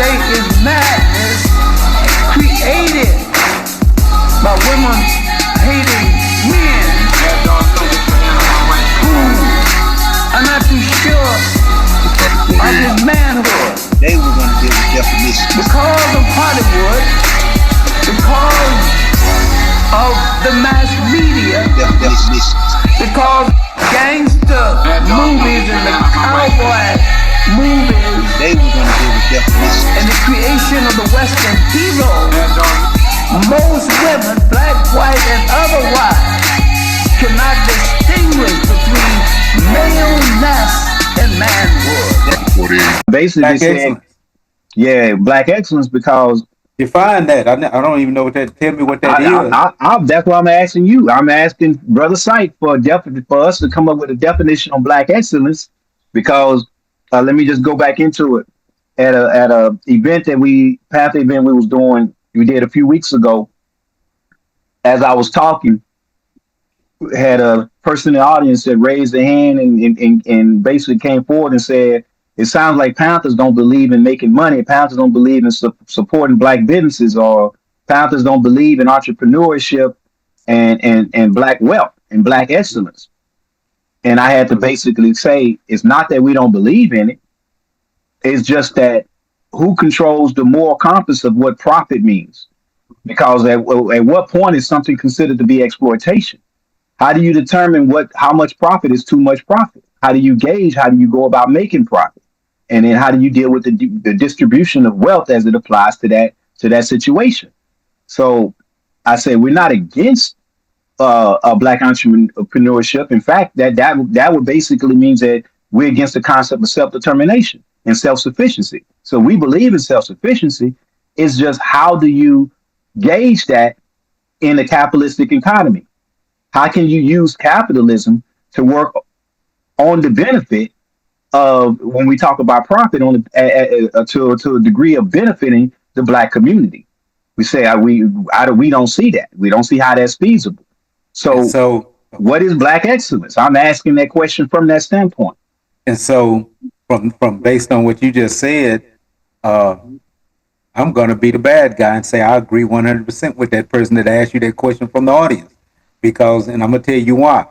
state is madness created by women hating men who are not too sure of his manhood. They were going to give a definition. Because of Hollywood, because of the mass media, because gangster movies and the cowboy movies, they were going to give a definition. And the creation of the Western hero, most women, black, white, and otherwise, cannot distinguish between maleness and manhood. Basically saying, yeah, black excellence, because define that. I don't even know what that. Tell me what that is. That's why I'm asking you. I'm asking Brother Sight for us to come up with a definition on black excellence, because let me just go back into it. At a event that Panther event we did a few weeks ago. As I was talking, had a person in the audience that raised their hand and basically came forward and said, it sounds like Panthers don't believe in making money. Panthers don't believe in supporting black businesses, or Panthers don't believe in entrepreneurship and black wealth and black excellence. And I had to basically say, it's not that we don't believe in it. It's just that who controls the moral compass of what profit means? Because at what point is something considered to be exploitation? How do you determine how much profit is too much profit? How do you gauge? How do you go about making profit? And then how do you deal with the distribution of wealth as it applies to that situation? So I say we're not against black entrepreneurship. In fact, that would basically means that we're against the concept of self-determination and self-sufficiency. So we believe in self-sufficiency. It's just, how do you gauge that in a capitalistic economy? How can you use capitalism to work on the benefit of, when we talk about profit, to a degree of benefiting the black community? We say we don't see that. We don't see how that's feasible. So what is black excellence? I'm asking that question from that standpoint. And so from based on what you just said, I'm going to be the bad guy and say I agree 100% with that person that asked you that question from the audience. Because, and I'm going to tell you why.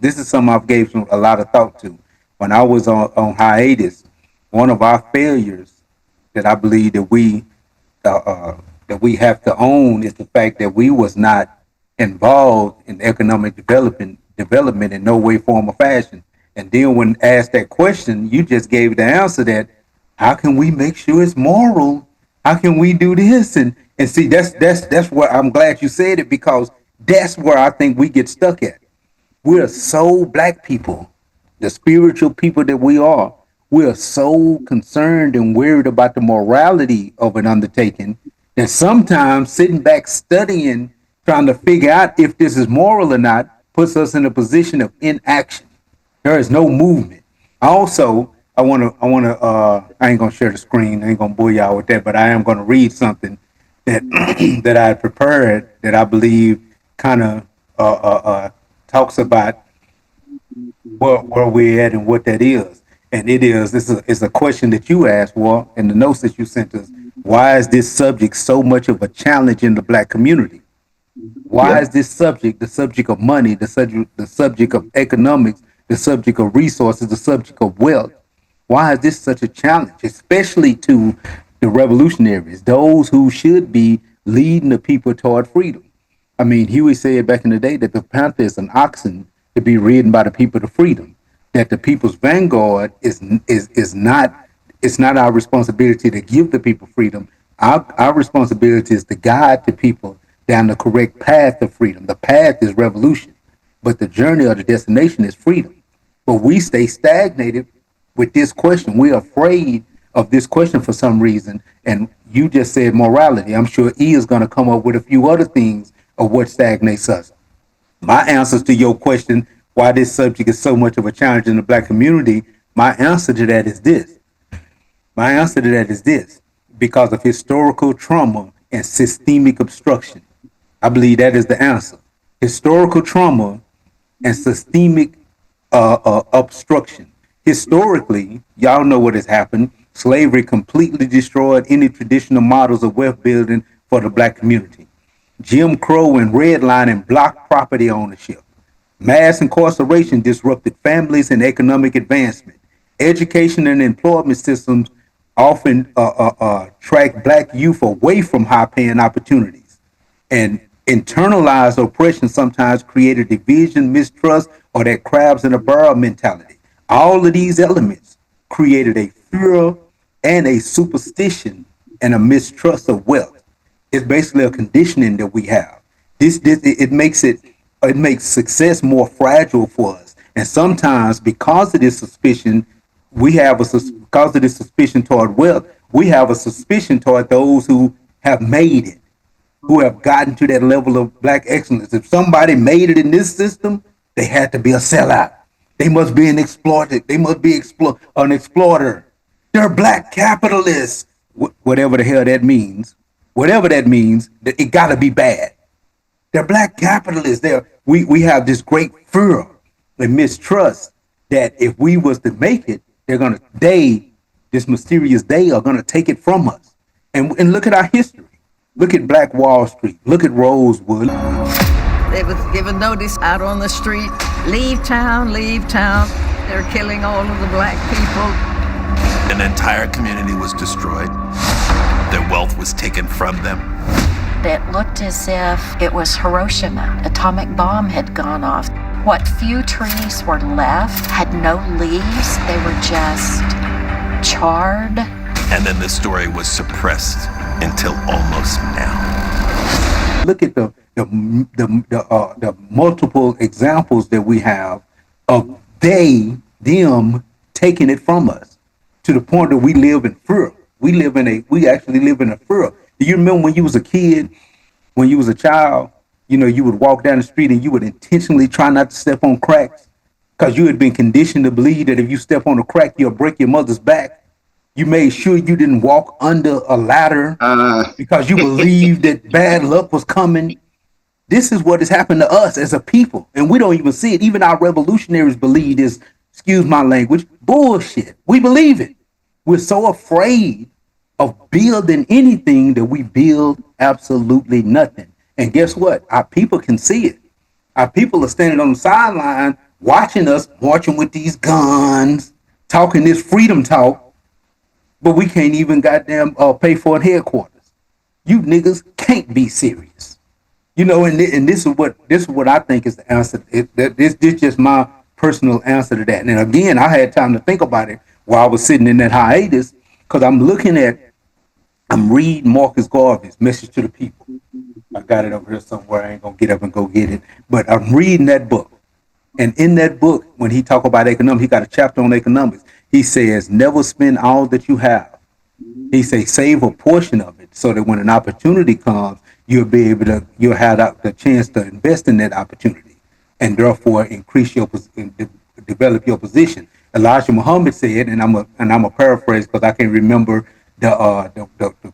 This is something I've gave a lot of thought to. When I was on hiatus, one of our failures that I believe that we have to own is the fact that we was not involved in economic development in no way, form, or fashion. And then when asked that question, you just gave the answer that, how can we make sure it's moral? How can we do this? And see, that's what I'm glad you said it, because that's where I think we get stuck at. We're so, black people, the spiritual people that we are, we're so concerned and worried about the morality of an undertaking that sometimes sitting back studying, trying to figure out if this is moral or not, puts us in a position of inaction. There is no movement. Also, I ain't gonna share the screen, I ain't gonna bore y'all with that, but I am gonna read something that that I prepared that I believe kind of talks about where we're at and what that is. And it's a question that you asked, Walt, in the notes that you sent us. Why is this subject so much of a challenge in the black community? Why is this subject, the subject of money, the subject of economics, the subject of resources, the subject of wealth? Why is this such a challenge, especially to the revolutionaries, those who should be leading the people toward freedom? I mean, Huey said back in the day that the Panther is an oxen to be ridden by the people to freedom. That the people's vanguard is not, it's not our responsibility to give the people freedom. Our responsibility is to guide the people down the correct path of freedom. The path is revolution, but the journey or the destination is freedom. But we stay stagnated with this question. We're afraid of this question for some reason. And you just said morality. I'm sure E is going to come up with a few other things of what stagnates us. My answers to your question, why this subject is so much of a challenge in the black community, my answer to that is this. Because of historical trauma and systemic obstruction. I believe that is the answer. Historical trauma and systemic obstruction. Historically, y'all know what has happened. Slavery completely destroyed any traditional models of wealth building for the black community. Jim Crow and redlining blocked property ownership. Mass incarceration disrupted families and economic advancement. Education and employment systems often track black youth away from high paying opportunities. And internalized oppression sometimes created division, mistrust, or that crabs in a barrel mentality. All of these elements created a fear and a superstition and a mistrust of wealth. It's basically a conditioning that we have. This it makes success more fragile for us. And sometimes because of this suspicion, because of this suspicion toward wealth, we have a suspicion toward those who have made it, who have gotten to that level of black excellence. If somebody made it in this system, they had to be a sellout. They must be an exploited. They must be an exploiter. They're black capitalists. Whatever the hell that means. Whatever that means, it got to be bad. They're black capitalists. We have this great fear and mistrust that if we was to make it, this mysterious they are gonna take it from us. And look at our history. Look at Black Wall Street. Look at Rosewood. They was given notice out on the street, leave town, leave town. They're killing all of the black people. An entire community was destroyed. Their wealth was taken from them. It looked as if it was Hiroshima. Atomic bomb had gone off. What few trees were left had no leaves. They were just charred. And then the story was suppressed until almost now. Look at the multiple examples that we have of them taking it from us to the point that we live in fear. We actually live in a fear. Do you remember when you was a kid, when you was a child, you would walk down the street and you would intentionally try not to step on cracks because you had been conditioned to believe that if you step on a crack, you'll break your mother's back. You made sure you didn't walk under a ladder because you believed that bad luck was coming. This is what has happened to us as a people, and we don't even see it. Even our revolutionaries believe this, excuse my language, bullshit. We believe it. We're so afraid of building anything that we build absolutely nothing. And guess what? Our people can see it. Our people are standing on the sideline watching us marching with these guns, talking this freedom talk, but we can't even goddamn pay for it headquarters. You niggas can't be serious. And this is what I think is the answer. This just my personal answer to that. And again, I had time to think about it while I was sitting in that hiatus because I'm reading Marcus Garvey's Message to the People. I got it over here somewhere. I ain't gonna get up and go get it. But I'm reading that book. And in that book, when he talk about economics, he got a chapter on economics. He says, never spend all that you have. He says, save a portion of it so that when an opportunity comes, you'll have the chance to invest in that opportunity and therefore increase develop your position. Elijah Muhammad said, and I'm a paraphrase because I can't remember the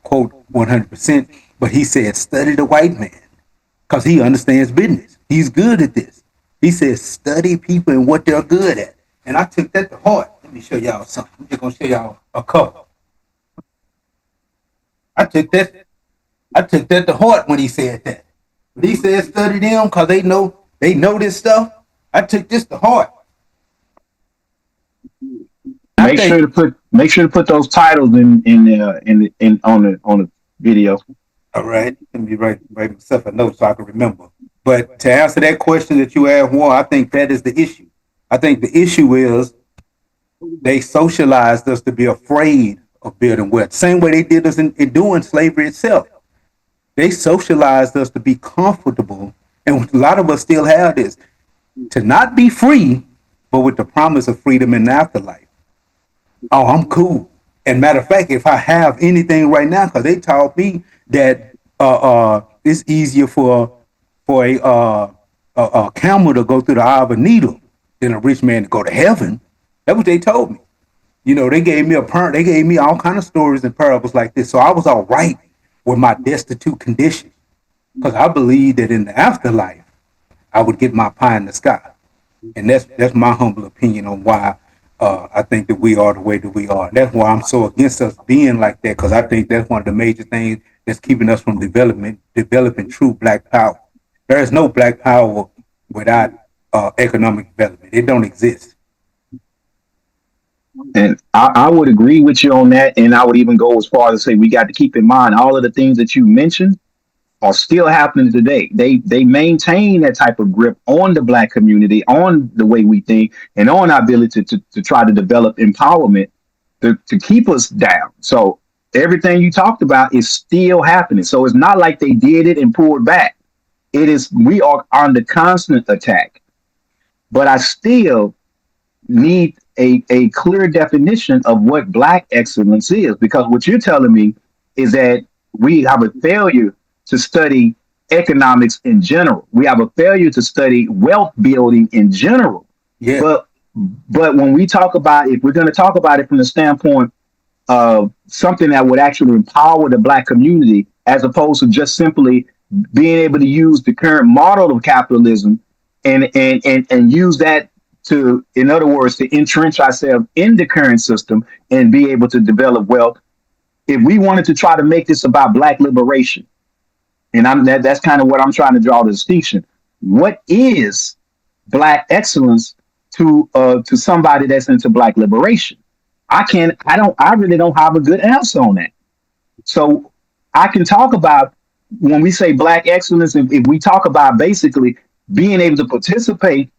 quote 100%, but he said, study the white man because he understands business. He's good at this. He says, study people and what they're good at. And I took that to heart. Let me show y'all something. I'm just gonna show y'all a couple. I took that to heart when he said that. When he said study them because they know this stuff. I took this to heart. Make sure to put those titles in on the video. All right, let me write myself a note so I can remember. But to answer that question that you asked, Warren, I think that is the issue. I think the issue is they socialized us to be afraid of building wealth. Same way they did us in doing slavery itself. They socialized us to be comfortable, and a lot of us still have this, to not be free, but with the promise of freedom in the afterlife. Oh, I'm cool. And matter of fact, if I have anything right now, because they taught me that it's easier for a camel to go through the eye of a needle than a rich man to go to heaven. That's what they told me. They gave me all kind of stories and parables like this. So I was all right with my destitute condition because I believed that in the afterlife I would get my pie in the sky. And that's my humble opinion on why I think that we are the way that we are. That's why I'm so against us being like that, because I think that's one of the major things that's keeping us from developing true black power. There is no black power without economic development. It don't exist. And I would agree with you on that. And I would even go as far as to say we got to keep in mind all of the things that you mentioned are still happening today. They maintain that type of grip on the black community, on the way we think, and on our ability to try to develop empowerment to keep us down. So everything you talked about is still happening. So it's not like they did it and pulled back. It is we are under constant attack. But I still need a clear definition of what black excellence is, because what you're telling me is that we have a failure to study economics in general. We have a failure to study wealth building in general. Yeah. But when we talk about, if we're going to talk about it from the standpoint of something that would actually empower the black community, as opposed to just simply being able to use the current model of capitalism and use that to, in other words, to entrench ourselves in the current system and be able to develop wealth. If we wanted to try to make this about black liberation, and that's kind of what I'm trying to draw the distinction. What is black excellence to somebody that's into black liberation? I really don't have a good answer on that. So I can talk about, when we say black excellence, if we talk about basically being able to participate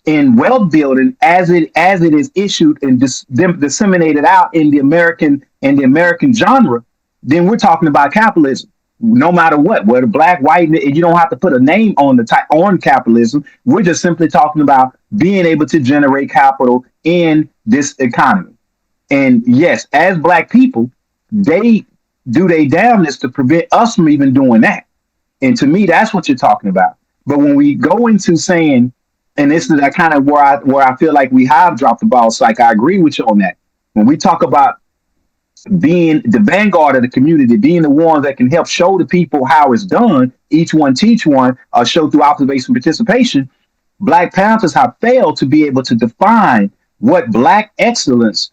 in wealth building as it is issued and disseminated out in the American genre, then we're talking about capitalism. No matter what, whether black, white, you don't have to put a name on the type on capitalism. We're just simply talking about being able to generate capital in this economy. And yes, as black people, they do their damnness to prevent us from even doing that. And to me, that's what you're talking about. But when we go into saying, and this is that kind of where I feel like we have dropped the ball, Psych, I agree with you on that. When we talk about being the vanguard of the community, being the ones that can help show the people how it's done, each one teach one, show through observation participation, Black Panthers have failed to be able to define what black excellence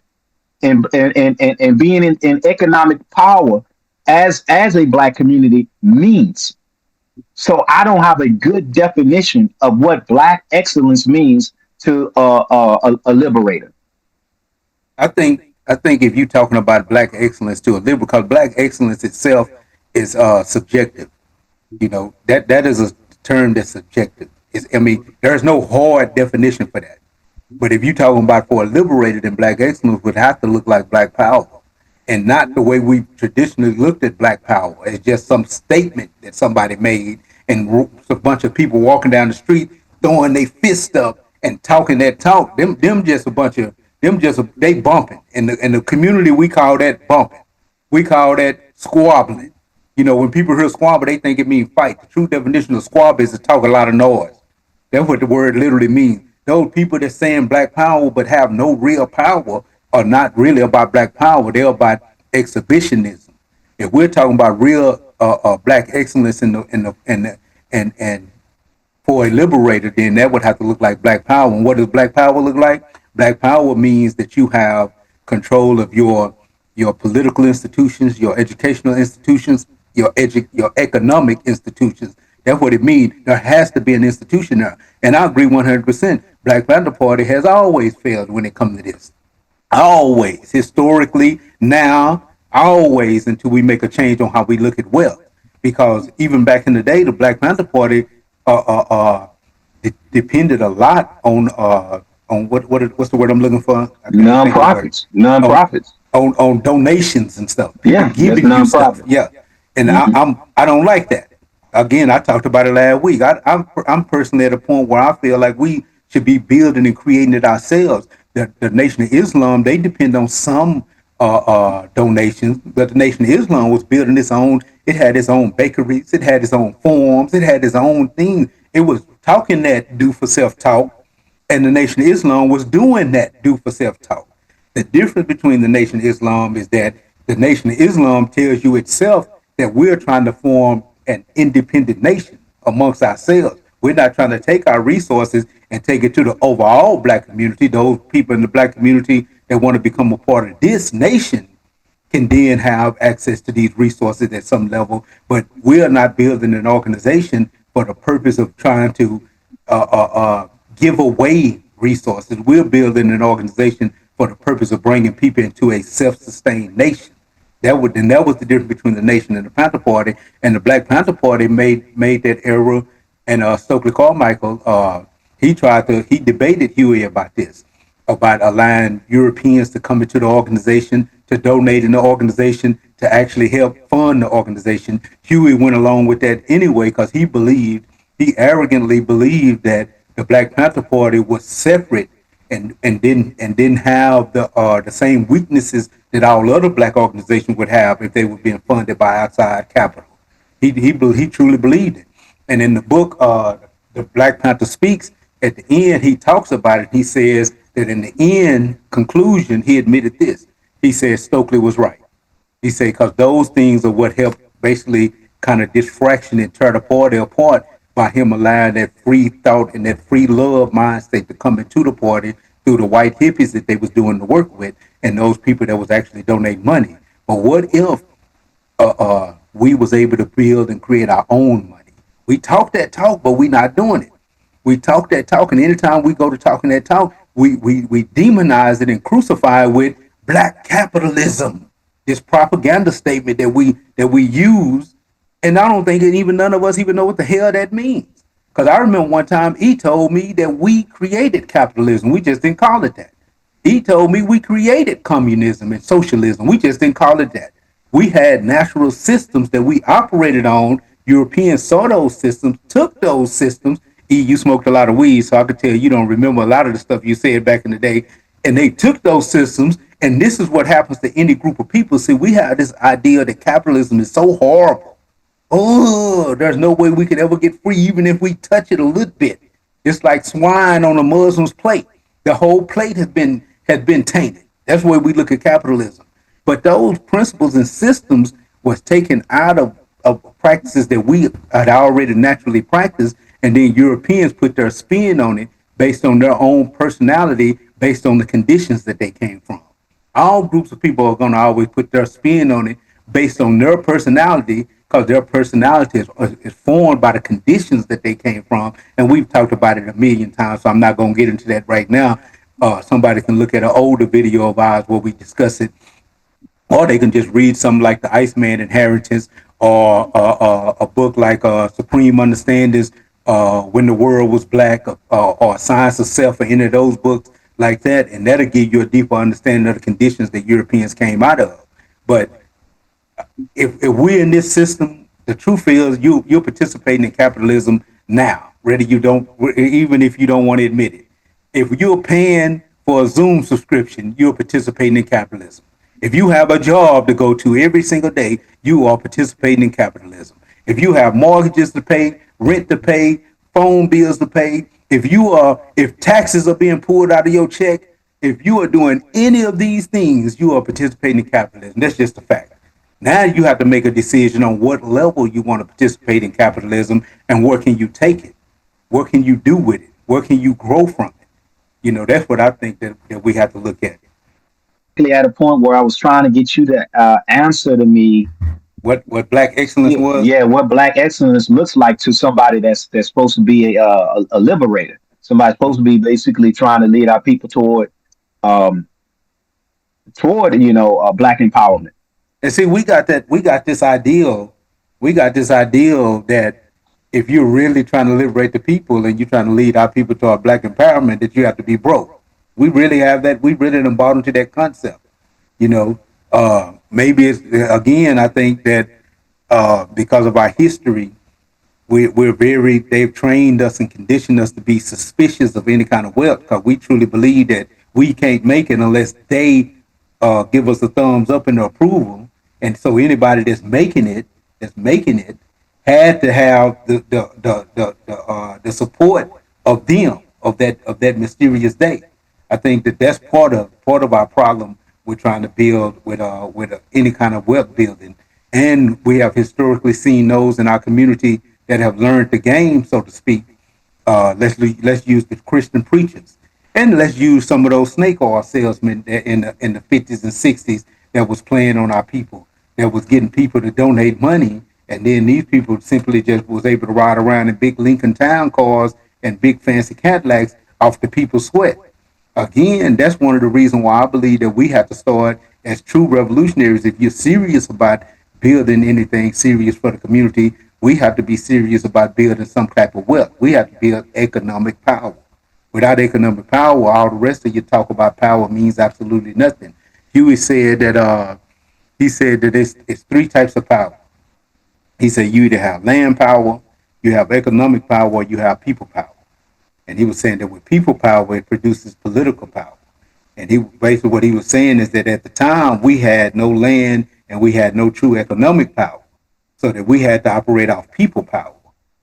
and being in economic power as a black community means. So I don't have a good definition of what black excellence means to a liberator. I think if you're talking about black excellence to a liberal, because black excellence itself is subjective. You know, that is a term that's subjective. I mean, there's no hard definition for that. But if you're talking about for a liberator, then black excellence would have to look like black power, and not the way we traditionally looked at black power as just some statement that somebody made and a bunch of people walking down the street throwing their fist up and talking that talk. Them just a bunch of them just they bumping. In the community we call that bumping. We call that squabbling. You know, when people hear squabble, they think it means fight. The true definition of squabble is to talk a lot of noise. That's what the word literally means. Those people that saying black power but have no real power are not really about black power. They're about exhibitionism. If we're talking about real black excellence and for a liberator, then that would have to look like black power. And what does black power look like? Black power means that you have control of your political institutions, your educational institutions, your economic institutions. That's what it means. There has to be an institution there. And I agree 100%. Black Panther Party has always failed when it comes to this. Always. Historically, now, always, until we make a change on how we look at wealth. Because even back in the day, the Black Panther Party depended a lot on what's the word I'm looking for? Nonprofits. Nonprofits. On donations and stuff. Yeah, Giving you stuff. Yeah. And I don't like that. Again, I talked about it last week. I'm personally at a point where I feel like we should be building and creating it ourselves. The Nation of Islam, they depend on some donations, but the Nation of Islam was building its own. It had its own bakeries, it had its own forums, it had its own thing. It was talking that do for self talk, and the Nation of Islam was doing that do for self talk. The difference between the Nation of Islam is that the Nation of Islam tells you itself that we're trying to form an independent nation amongst ourselves. We're not trying to take our resources and take it to the overall black community. Those people in the black community that want to become a part of this nation can then have access to these resources at some level. But we are not building an organization for the purpose of trying to give away resources. We're building an organization for the purpose of bringing people into a self-sustained nation. That was the difference between the nation and the Panther Party. And the Black Panther Party made that error. And Stokely Carmichael, he debated Huey about this, about allowing Europeans to come into the organization, to donate in the organization, to actually help fund the organization. Huey went along with that anyway because he arrogantly believed that the Black Panther Party was separate and didn't have the same weaknesses that all other black organizations would have if they were being funded by outside capital. He truly believed it. And in the book, the Black Panther Speaks, at the end he talks about it. He says that in the end conclusion, he admitted this. He says Stokely was right. He said because those things are what helped basically kind of distraction and tear the party apart by him allowing that free thought and that free love mind state to come into the party through the white hippies that they was doing the work with and those people that was actually donating money. But what if we was able to build and create our own money? We talk that talk, but we not doing it. We talk that talk, and anytime we go to talking that talk, we demonize it and crucify it with black capitalism. This propaganda statement that we use, and I don't think even none of us even know what the hell that means. Because I remember one time he told me that we created capitalism. We just didn't call it that. He told me we created communism and socialism. We just didn't call it that. We had natural systems that we operated on. Europeans saw those systems, took those systems. You smoked a lot of weed, so I could tell you don't remember a lot of the stuff you said back in the day. And they took those systems, and this is what happens to any group of people. See, we have this idea that capitalism is so horrible. Oh, there's no way we could ever get free, even if we touch it a little bit. It's like swine on a Muslim's plate. The whole plate has been tainted. That's the way we look at capitalism. But those principles and systems was taken out of practices that we had already naturally practiced, and then Europeans put their spin on it based on their own personality, based on the conditions that they came from. All groups of people are going to always put their spin on it based on their personality, because their personality is formed by the conditions that they came from. And we've talked about it a million times, so I'm not going to get into that right now. Somebody can look at an older video of ours where we discuss it, or they can just read something like The Iceman Inheritance, or a book like Supreme Understandings, When the World Was Black, or Science of Self, or any of those books like that, and that'll give you a deeper understanding of the conditions that Europeans came out of. But if we're in this system, the truth is you're participating in capitalism now, whether you don't, even if you don't want to admit it. If you're paying for a Zoom subscription, you're participating in capitalism. If you have a job to go to every single day, you are participating in capitalism. If you have mortgages to pay, rent to pay, phone bills to pay, if taxes are being pulled out of your check, if you are doing any of these things, you are participating in capitalism. That's just a fact. Now you have to make a decision on what level you want to participate in capitalism, and where can you take it? What can you do with it? Where can you grow from it? That's what I think that we have to look at. At a point where I was trying to get you to answer to me, What black excellence yeah, was? yeah, what black excellence looks like to somebody that's supposed to be a liberator. Somebody supposed to be basically trying to lead our people um, toward black empowerment. And see, we got this ideal that if you're really trying to liberate the people and you're trying to lead our people to our black empowerment, that you have to be broke. We really have that. We really done bought into that concept. You know, maybe it's again. I think that because of our history, they've trained us and conditioned us to be suspicious of any kind of wealth, because we truly believe that we can't make it unless they give us a thumbs up and approval. And so anybody that's making it had to have the support of them, of that mysterious day. I think that that's part of our problem we're trying to build with any kind of wealth building. And we have historically seen those in our community that have learned the game, so to speak, Let's use the Christian preachers, and let's use some of those snake oil salesmen in the 50s and 60s that was playing on our people, that was getting people to donate money, and then these people simply just was able to ride around in big Lincoln Town cars and big fancy Cadillacs off the people's sweat. Again, that's one of the reasons why I believe that we have to start as true revolutionaries. If you're serious about building anything serious for the community, we have to be serious about building some type of wealth. We have to build economic power. Without economic power, all the rest of you talk about power means absolutely nothing. Huey said that he said that it's three types of power. He said you either have land power, you have economic power, or you have people power. And he was saying that with people power, it produces political power. And he basically what he was saying is that at the time we had no land and we had no true economic power, so that we had to operate off people power,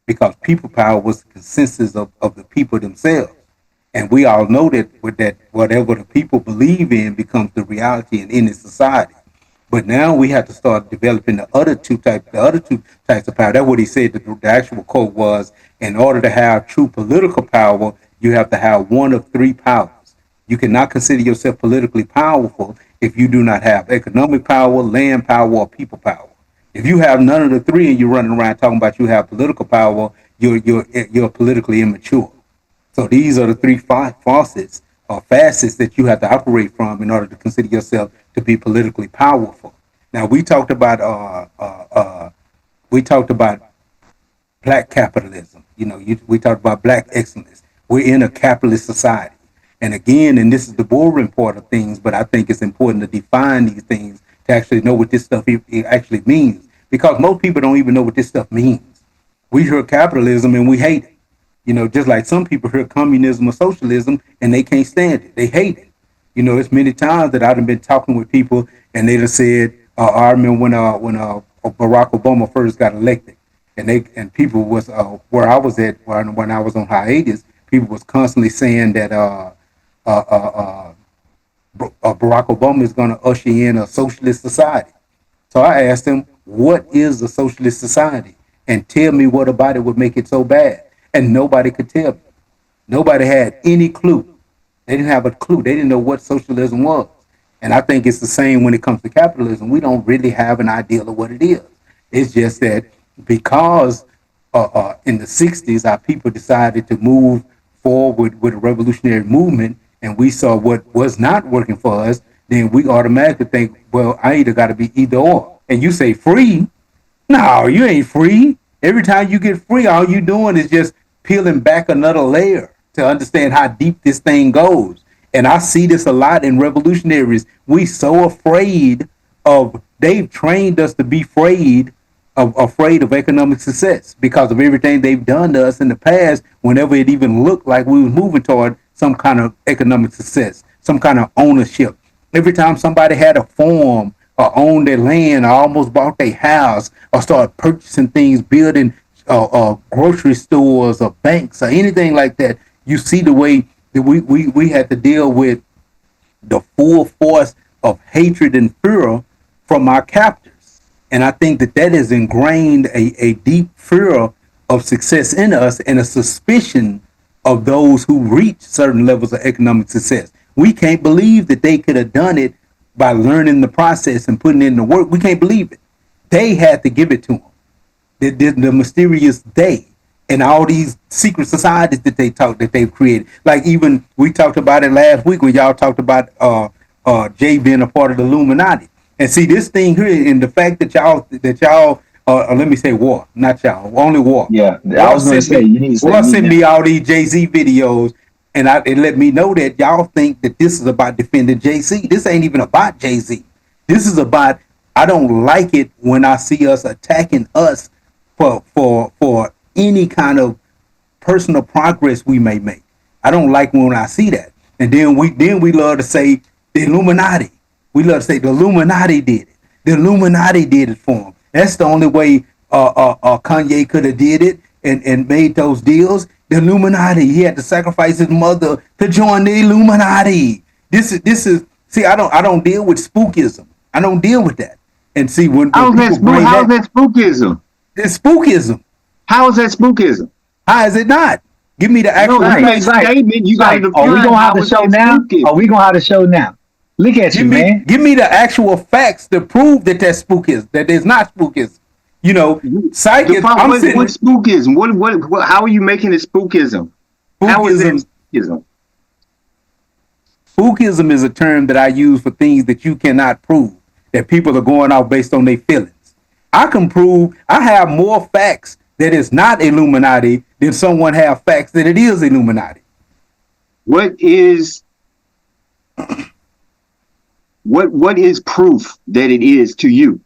because people power was the consensus of the people themselves. And we all know that with that, whatever the people believe in becomes the reality in any society. But now we have to start developing the other two types of power. That's what he said. The actual quote was, in order to have true political power, you have to have one of three powers. You cannot consider yourself politically powerful if you do not have economic power, land power, or people power. If you have none of the three and you're running around talking about you have political power, you're politically immature. So these are the three faucets or facets that you have to operate from in order to consider yourself to be politically powerful. Now we talked about black capitalism. We talked about black excellence. We're in a capitalist society, and again, and this is the boring part of things, but I think it's important to define these things to actually know what this stuff it actually means, because most people don't even know what this stuff means. We hear capitalism and we hate it. Just like some people hear communism or socialism and they can't stand it. They hate it. It's many times that I've been talking with people and they have said, I remember when Barack Obama first got elected, and people was where I was at when I was on hiatus, people was constantly saying that Barack Obama is going to usher in a socialist society. So I asked him, what is a socialist society? And tell me what about it would make it so bad. And nobody could tell me. Nobody had any clue. They didn't have a clue. They didn't know what socialism was. And I think it's the same when it comes to capitalism. We don't really have an idea of what it is. It's just that because in the 60s, our people decided to move forward with a revolutionary movement, and we saw what was not working for us, then we automatically think, well, I either got to be either or. And you say free. No, you ain't free. Every time you get free, all you doing is just peeling back another layer to understand how deep this thing goes. And I see this a lot in revolutionaries. We so afraid they've trained us to be afraid of economic success because of everything they've done to us in the past, whenever it even looked like we was moving toward some kind of economic success, some kind of ownership. Every time somebody had a farm or owned their land or almost bought their house or started purchasing things, building grocery stores or banks or anything like that, you see the way that we had to deal with the full force of hatred and fear from our captors. And I think that has ingrained a deep fear of success in us and a suspicion of those who reach certain levels of economic success. We can't believe that they could have done it by learning the process and putting in the work. We can't believe it. They had to give it to them. The mysterious they and all these secret societies that they've created. Like even we talked about it last week when y'all talked about Jay being a part of the Illuminati. And see this thing here, and the fact that y'all let me say war, not y'all, only war. Yeah, I was going to say you need to say War sent me all these Jay-Z videos, and it let me know that y'all think that this is about defending Jay-Z. This ain't even about Jay-Z. This is about, I don't like it when I see us attacking us for any kind of personal progress we may make. I don't like when I see that. And then we love to say the Illuminati. We love to say the Illuminati did it. The Illuminati did it for him. That's the only way Kanye could have did it and made those deals. The Illuminati. He had to sacrifice his mother to join the Illuminati. This is see. I don't deal with spookism. I don't deal with that. And see when how's that spookism? It's spookism. How is that spookism? How is it not? Give me the No, actual you made facts. a statement. You got to Are we define gonna have how the is show it now? Are spookism. we gonna have the show now? Look at you, man. Give me the actual facts to prove that that's spookism, that there's not spookism. You know, psych is. Define I'm what sitting. spookism. What? How are you making it spookism? How is that Spookism. spookism? Spookism is a term that I use for things that you cannot prove, that people are going off based on their feelings. I can prove, I have more facts that it's not Illuminati than someone have facts that it is Illuminati. What is what is proof that it is to you?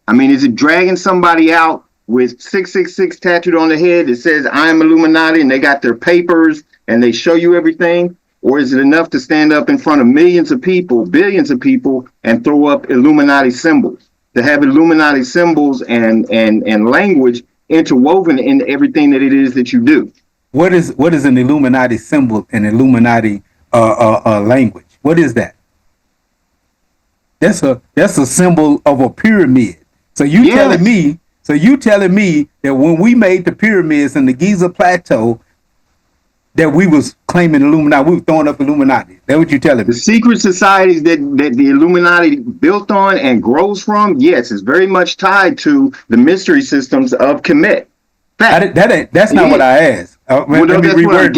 I mean, is it dragging somebody out with 666 tattooed on the head that says I am Illuminati and they got their papers and they show you everything? Or is it enough to stand up in front of millions of people, billions of people, and throw up Illuminati symbols? To have Illuminati symbols and language interwoven in everything that it is that you do. What is an Illuminati symbol and Illuminati language? What is that? That's a symbol of a pyramid. So you telling me that when we made the pyramids in the Giza Plateau, that we was claiming Illuminati, we were throwing up Illuminati. That's what you telling The me. secret societies that the Illuminati built on and grows from, yes, is very much tied to the mystery systems of Kemet. That's not what I asked. Let me reword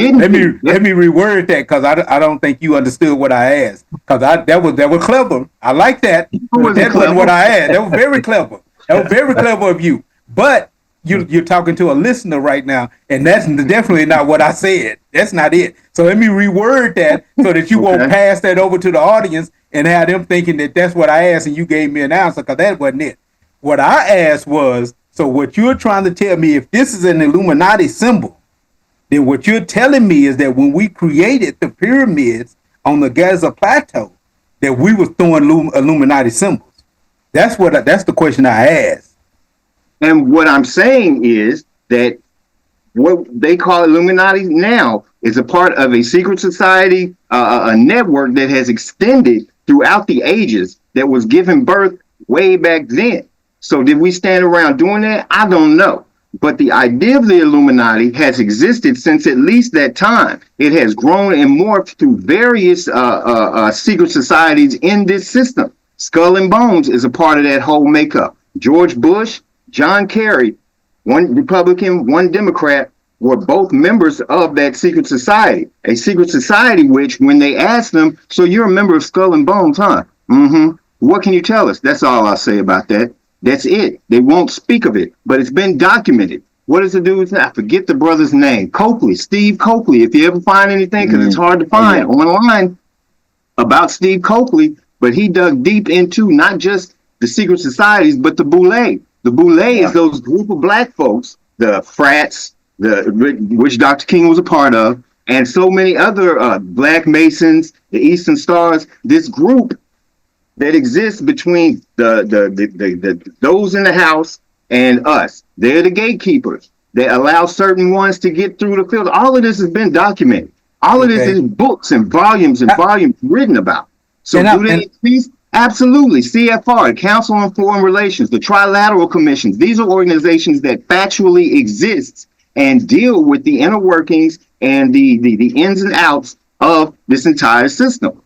that because I don't think you understood what I asked. Because that was clever. I like that. But that wasn't what I asked. That was very clever. That was very clever of you. But you're talking to a listener right now, and that's definitely not what I said. That's not it. So let me reword that so that you won't pass that over to the audience and have them thinking that that's what I asked and you gave me an answer, because that wasn't it. What I asked was, so what you're trying to tell me, if this is an Illuminati symbol, then what you're telling me is that when we created the pyramids on the Giza Plateau, that we was throwing Illuminati symbols. That's the question I asked. And what I'm saying is that what they call Illuminati now is a part of a secret society, a network that has extended throughout the ages that was given birth way back then. So did we stand around doing that? I don't know. But the idea of the Illuminati has existed since at least that time. It has grown and morphed through various secret societies in this system. Skull and Bones is a part of that whole makeup. George Bush, John Kerry, one Republican, one Democrat, were both members of that secret society. A secret society which, when they asked them, so you're a member of Skull and Bones, huh? Mm-hmm. What can you tell us? That's all I'll say about that. That's it. They won't speak of it, but it's been documented. What is the dude's name? I forget the brother's name. Coakley, Steve Coakley. If you ever find anything, because it's hard to find online about Steve Coakley, but he dug deep into not just the secret societies, but the Boule. The Boule is those group of black folks, the frats, which Dr. King was a part of, and so many other Black Masons, the Eastern Stars. This group that exists between the those in the house and us. They're the gatekeepers. They allow certain ones to get through the field. All of this has been documented. All of this is books and volumes written about. So do they exist? Absolutely. CFR, the Council on Foreign Relations, the Trilateral Commissions. These are organizations that factually exist and deal with the inner workings and the ins and outs of this entire system.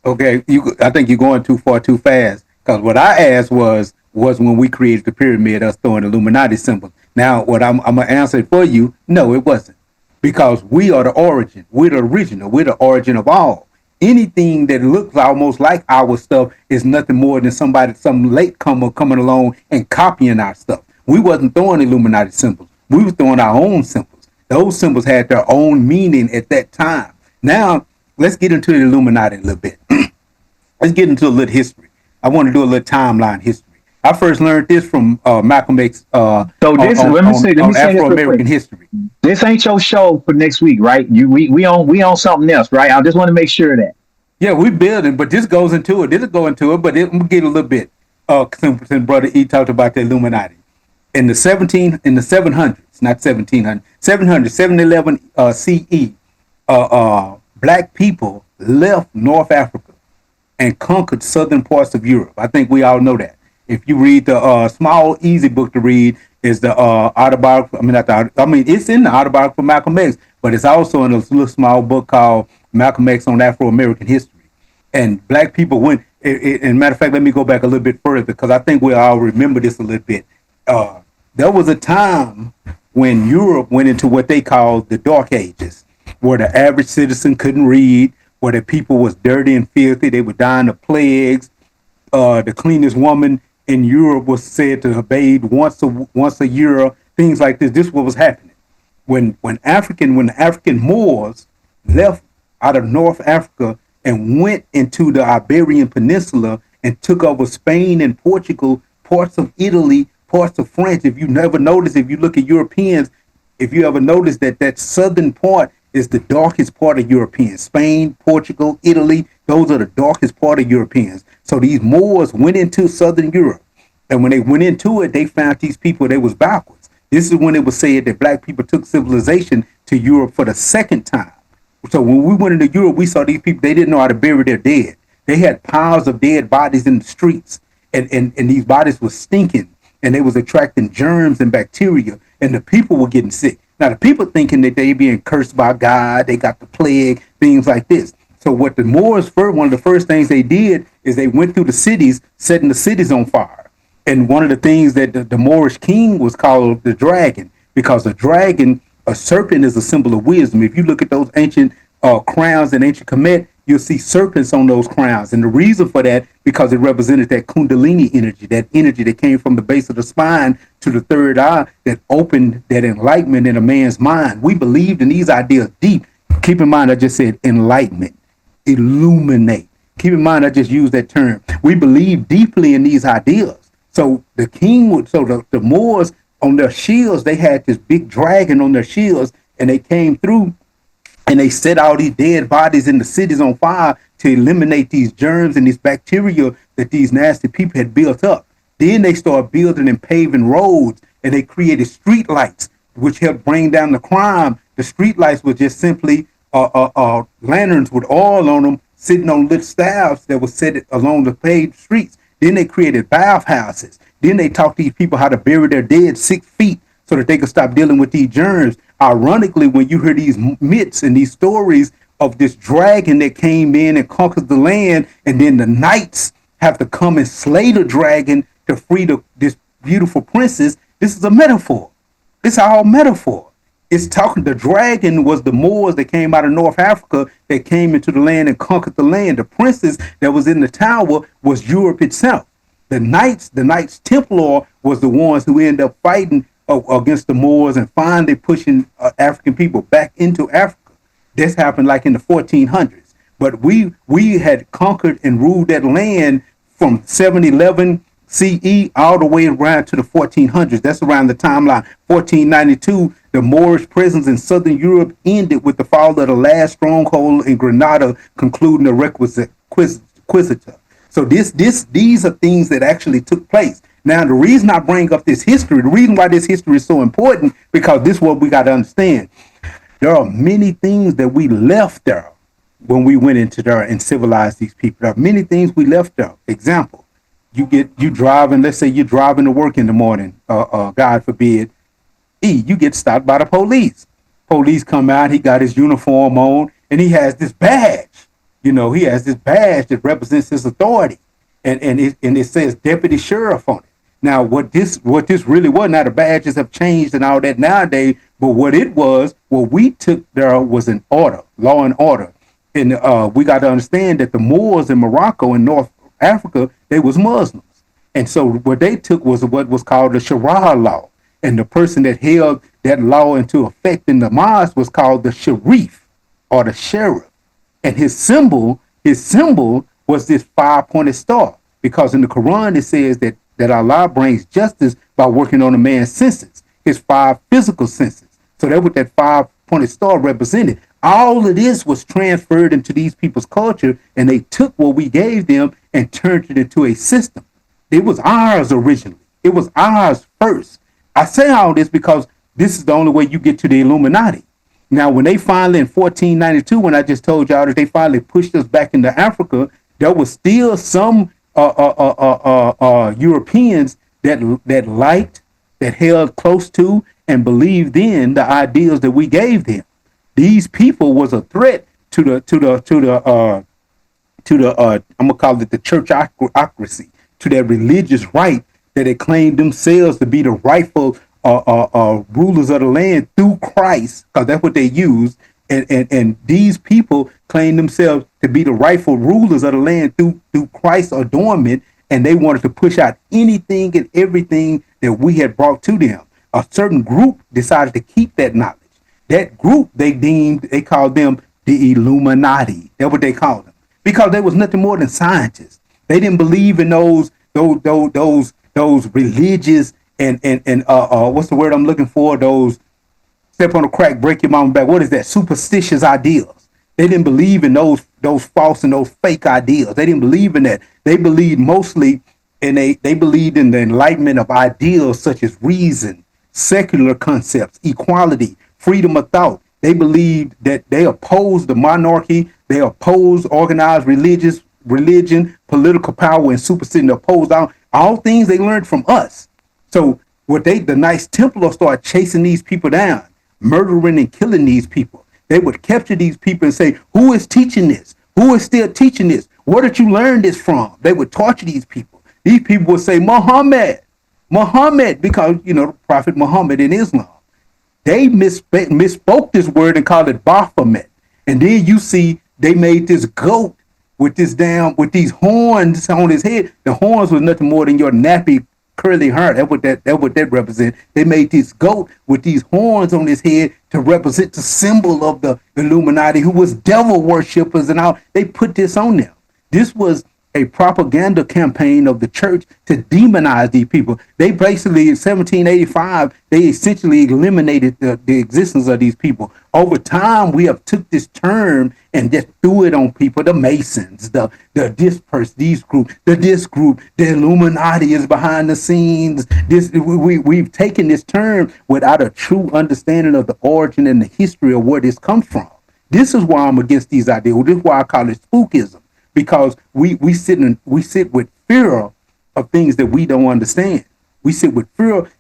Okay, I think you're going too far too fast, because what I asked was when we created the pyramid, us throwing Illuminati symbols. Now, what I'm gonna answer for you, no, it wasn't, because we are the origin, we're the original, we're the origin of all. Anything that looks almost like our stuff is nothing more than some latecomer coming along and copying our stuff. We wasn't throwing Illuminati symbols, we were throwing our own symbols. Those symbols had their own meaning at that time. Now, let's get into the Illuminati a little bit. Let's get into a little history. I want to do a little timeline history. I first learned this from Malcolm X let me say Afro-American history. This ain't your show for next week, right? We on something else, right? I just want to make sure of that. Yeah, we building, but this goes into it. This will go into it, but we'll get a little bit. Since Brother E talked about the Illuminati. In the 700s, not 1700, 711 CE, black people left North Africa and conquered southern parts of Europe. I think we all know that. If you read the small, easy book to read is the autobiography. I mean, not the, I mean, it's in the autobiography of Malcolm X, but it's also in a little small book called Malcolm X on Afro American History. And black people went. And matter of fact, let me go back a little bit further because I think we all remember this a little bit. There was a time when Europe went into what they called the Dark Ages, where the average citizen couldn't read, where the people was dirty and filthy. They were dying of plagues. The cleanest woman in Europe was said to have bathed once a year. Things like this. This is what was happening when the African Moors left out of North Africa and went into the Iberian Peninsula and took over Spain and Portugal, parts of Italy, parts of France. If you never notice, if you look at Europeans, if you ever notice that southern part is the darkest part of Europeans, Spain, Portugal, Italy, those are the darkest part of Europeans. So these Moors went into southern Europe. And when they went into it, they found these people, they was backwards. This is when it was said that black people took civilization to Europe for the second time. So when we went into Europe, we saw these people, they didn't know how to bury their dead. They had piles of dead bodies in the streets. And these bodies were stinking. And they was attracting germs and bacteria. And the people were getting sick. Now, the people thinking that they being cursed by God, they got the plague, things like this. So what the Moors, one of the first things they did is they went through the cities, setting the cities on fire. And one of the things that the Moorish king was called the dragon, because a dragon, a serpent is a symbol of wisdom. If you look at those ancient crowns in ancient Kemet, you'll see serpents on those crowns. And the reason for that, because it represented that Kundalini energy that came from the base of the spine to the third eye that opened that enlightenment in a man's mind. We believed in these ideas deep. Keep in mind, I just said enlightenment, illuminate. Keep in mind, I just used that term. We believe deeply in these ideas. So the king would, so the Moors on their shields, they had this big dragon on their shields, and they came through and they set all these dead bodies in the cities on fire to eliminate these germs and these bacteria that these nasty people had built up. Then they started building and paving roads, and they created street lights, which helped bring down the crime. The street lights were just simply lanterns with oil on them, sitting on little staffs that were set along the paved streets. Then they created bathhouses. Then they taught these people how to bury their dead 6 feet so that they could stop dealing with these germs. Ironically, when you hear these myths and these stories of this dragon that came in and conquered the land, and then the knights have to come and slay the dragon to free this beautiful princess, this is a metaphor. It's all metaphor. It's talking, the dragon was the Moors that came out of North Africa that came into the land and conquered the land. The princess that was in the tower was Europe itself. The Knights Templar was the ones who ended up fighting against the Moors and finally pushing African people back into Africa. This happened like in the 1400s. But we had conquered and ruled that land from 711 CE all the way around to the 1400s. That's around the timeline. 1492, the Moorish presence in southern Europe ended with the fall of the last stronghold in Granada, concluding the Requisita. So these are things that actually took place. Now, the reason I bring up this history, the reason why this history is so important, because this is what we got to understand. There are many things that we left there when we went into there and civilized these people. There are many things we left there. Example, you driving, let's say you're driving to work in the morning, God forbid, you get stopped by the police. Police come out, he got his uniform on, and he has this badge. He has this badge that represents his authority. And it says deputy sheriff on it. Now, what this really was, now the badges have changed and all that nowadays, but what we took there was an order, law and order. And we got to understand that the Moors in Morocco and North Africa, they was Muslims. And so what they took was what was called the Sharia law. And the person that held that law into effect in the mosque was called the Sharif or the Sheriff. And his symbol was this 5-pointed star, because in the Quran it says that Allah brings justice by working on a man's senses, his 5 physical senses. So that's what that 5-pointed star represented. All of this was transferred into these people's culture, and they took what we gave them and turned it into a system. It was ours originally. It was ours first. I say all this because this is the only way you get to the Illuminati. Now, when they finally in 1492, when I just told y'all that they finally pushed us back into Africa, there was still some Europeans that liked, that held close to, and believed in the ideals that we gave them. These people was a threat to the I'm gonna call it the churchocracy, to that religious right that they claimed themselves to be the rightful rulers of the land through Christ, because that's what they used. And these people claim themselves to be the rightful rulers of the land through Christ's adornment, and they wanted to push out anything and everything that we had brought to them. A certain group decided to keep that knowledge. That group they called them the Illuminati. That's what they called them, because they was nothing more than scientists. They didn't believe in those religious and what's the word I'm looking for? Those step on a crack, break your mama back. What is that? Superstitious ideals. They didn't believe in those false and those fake ideals. They didn't believe in that. They believed mostly and they believed in the enlightenment of ideals such as reason, secular concepts, equality, freedom of thought. They believed that they opposed the monarchy, they opposed organized religion, political power, and superstition. Opposed all things they learned from us. So the Knights Templar started chasing these people down, murdering and killing these people. They would capture these people and say, "Who is teaching this? Who is still teaching this? Where did you learn this from?" They would torture these people. These people would say, Muhammad, because Prophet Muhammad in Islam. They misspoke this word and called it Baphomet. And then you see they made this goat with these horns on his head. The horns was nothing more than your nappy curly hair. That's what that represent. They made this goat with these horns on his head to represent the symbol of the Illuminati, who was devil worshippers and all. They put this on them. This was a propaganda campaign of the church to demonize these people. They basically, in 1785, they essentially eliminated the existence of these people. Over time, we have took this term and just threw it on people. The Masons, this group, the Illuminati is behind the scenes. We've taken this term without a true understanding of the origin and the history of where this comes from. This is why I'm against these ideas. This is why I call it spookism. Because we sit with fear of things that we don't understand. We sit with fear.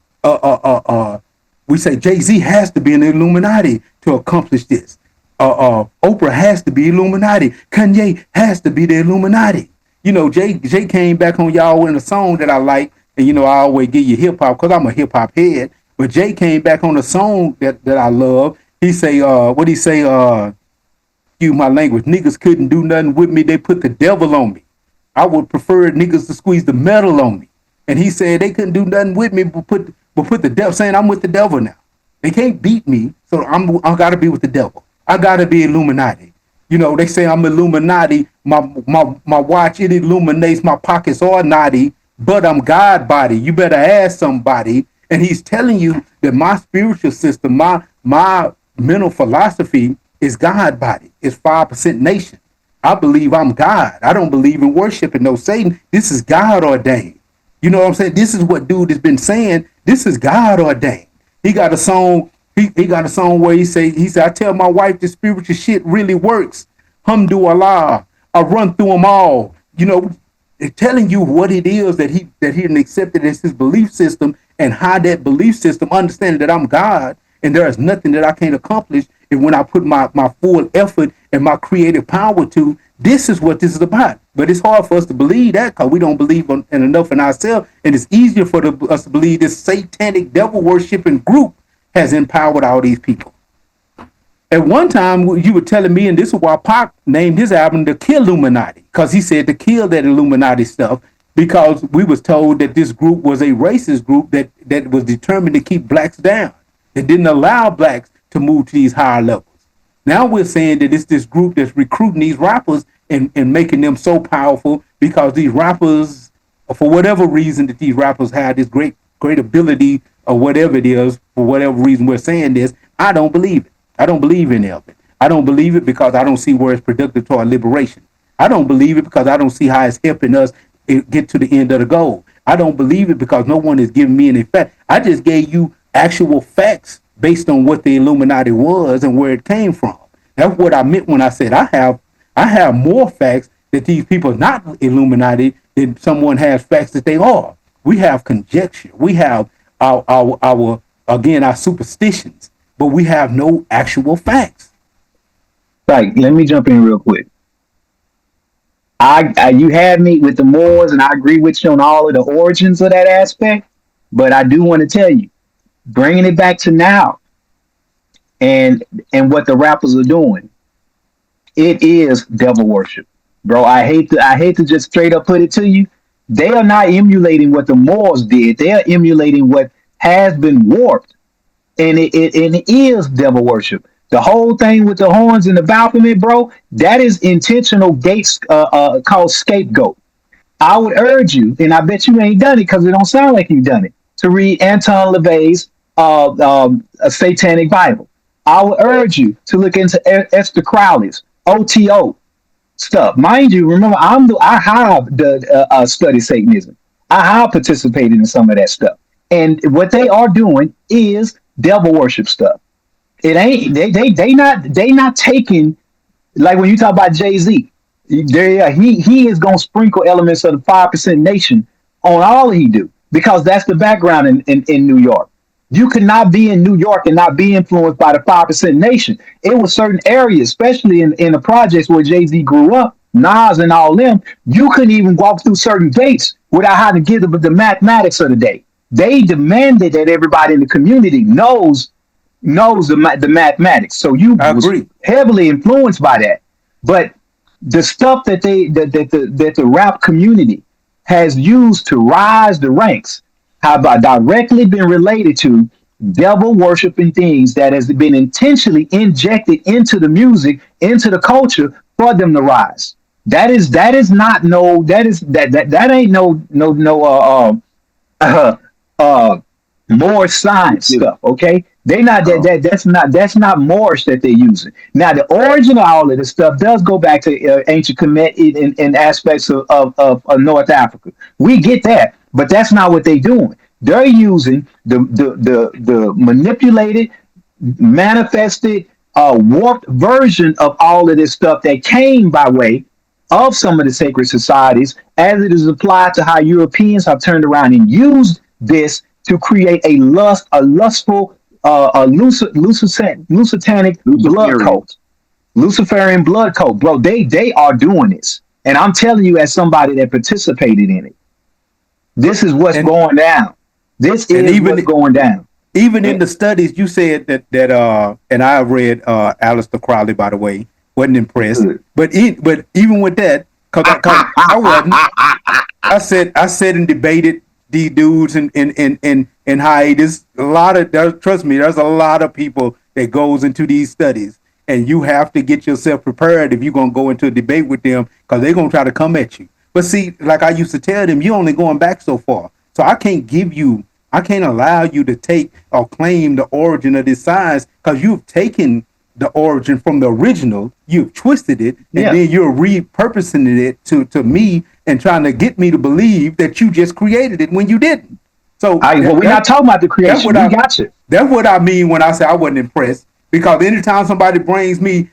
We say Jay-Z has to be an Illuminati to accomplish this. Oprah has to be Illuminati. Kanye has to be the Illuminati. Jay came back on y'all in a song that I like, and I always give you hip hop because I'm a hip hop head. But Jay came back on a song that I love. He say, what he say? Excuse my language. Niggas couldn't do nothing with me. They put the devil on me. I would prefer niggas to squeeze the metal on me. And he said they couldn't do nothing with me, but put the devil, saying I'm with the devil now. They can't beat me, so I gotta be with the devil. I gotta be Illuminati. They say I'm Illuminati. My watch, it illuminates, my pockets are naughty, but I'm God body. You better ask somebody. And he's telling you that my spiritual system, my mental philosophy is God body. It's 5% nation. I believe I'm God. I don't believe in worshiping no Satan. This is God ordained. You know what I'm saying? This is what dude has been saying. This is God ordained. He got a song. He got a song where he said, I tell my wife the spiritual shit really works. Hamdulillah. I run through them all. They're telling you what it is that he accepted as his belief system, and how that belief system, understanding that I'm God and there is nothing that I can't accomplish. And when I put my full effort and my creative power to, this is what this is about. But it's hard for us to believe that because we don't believe in enough in ourselves. And it's easier for us to believe this satanic devil worshiping group has empowered all these people. At one time, you were telling me, and this is why Pac named his album The Kill Illuminati, because he said to kill that Illuminati stuff, because we was told that this group was a racist group that was determined to keep blacks down. It didn't allow blacks to move to these higher levels. Now we're saying that it's this group that's recruiting these rappers and making them so powerful because these rappers, for whatever reason that these rappers have this great ability or whatever it is, for whatever reason we're saying this, I don't believe it. I don't believe any of it. I don't believe it because I don't see where it's productive to our liberation. I don't believe it because I don't see how it's helping us get to the end of the goal. I don't believe it because no one is giving me any fact. I just gave you actual facts based on what the Illuminati was and where it came from. That's what I meant when I said I have more facts that these people are not Illuminati that someone has facts that they are. We have conjecture. We have our again our superstitions, but we have no actual facts. Like, let me jump in real quick. I you had me with the Moors, and I agree with you on all of the origins of that aspect. But I do want to tell you, bringing it back to now, and what the rappers are doing, it is devil worship, bro. I hate to just straight up put it to you. They are not emulating what the Moors did. They are emulating what has been warped, and it is devil worship. The whole thing with the horns and the Baphomet, bro, that is intentional gates called scapegoat. I would urge you, and I bet you ain't done it because it don't sound like you've done it, to read Anton LaVey's a Satanic Bible. I would urge you to look into Esther Crowley's OTO stuff. Mind you, remember, I have the study Satanism. I have participated in some of that stuff, and what they are doing is devil worship stuff. It ain't they not taking, like when you talk about Jay-Z, he is gonna sprinkle elements of the 5% nation on all he do, because that's the background in New York. You could not be in New York and not be influenced by the 5% nation. It was certain areas, especially in the projects where Jay-Z grew up, Nas and all them, you couldn't even walk through certain gates without having to give the mathematics of the day. They demanded that everybody in the community knows the mathematics. So you I was agree. heavily influenced by that. But the stuff that the rap community has used to rise the ranks have directly been related to devil worshiping things that has been intentionally injected into the music, into the culture for them to rise. That is not no that ain't no uh, uh, more science stuff. Okay, they not that's not Moorish that they're using. Now the origin of all of this stuff does go back to ancient Kemet in aspects of North Africa. We get that, but that's not what they're doing. They're using the manipulated, manifested, warped version of all of this stuff that came by way of some of the sacred societies, as it is applied to how Europeans have turned around and used this to create a lustful, Lusitanic blood cult, Luciferian blood cult, bro. They are doing this, and I'm telling you, as somebody that participated in it, this is what's going down. This is what's going down. Even in the studies, you said that and I read Aleister Crowley, by the way, wasn't impressed. But even with that, cause I wasn't. I said and debated these dudes in hiatus. Trust me, there's a lot of people that goes into these studies, and you have to get yourself prepared if you're gonna go into a debate with them, because they're gonna try to come at you. But see, like I used to tell them, you're only going back so far. So I can't allow you to take or claim the origin of this science, because you've taken the origin from the original, you've twisted it, and then you're repurposing it to me and trying to get me to believe that you just created it when you didn't. So we're not talking about the creation. We got you. That's what I mean when I say I wasn't impressed, because anytime somebody brings me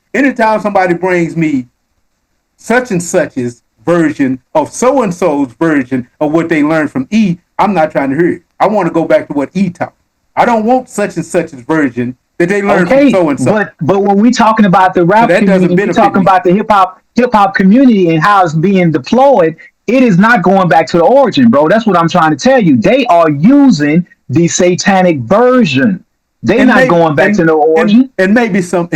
such and such's version of so and so's version of what they learned from E, I'm not trying to hear it. I want to go back to what E taught. I don't want such and such's version that they learned from so and so. But when we talking about the rap community, we're talking about the hip hop community and how it's being deployed. It is not going back to the origin, bro. That's what I'm trying to tell you. They are using the satanic version. They're not going back to the origin. And maybe some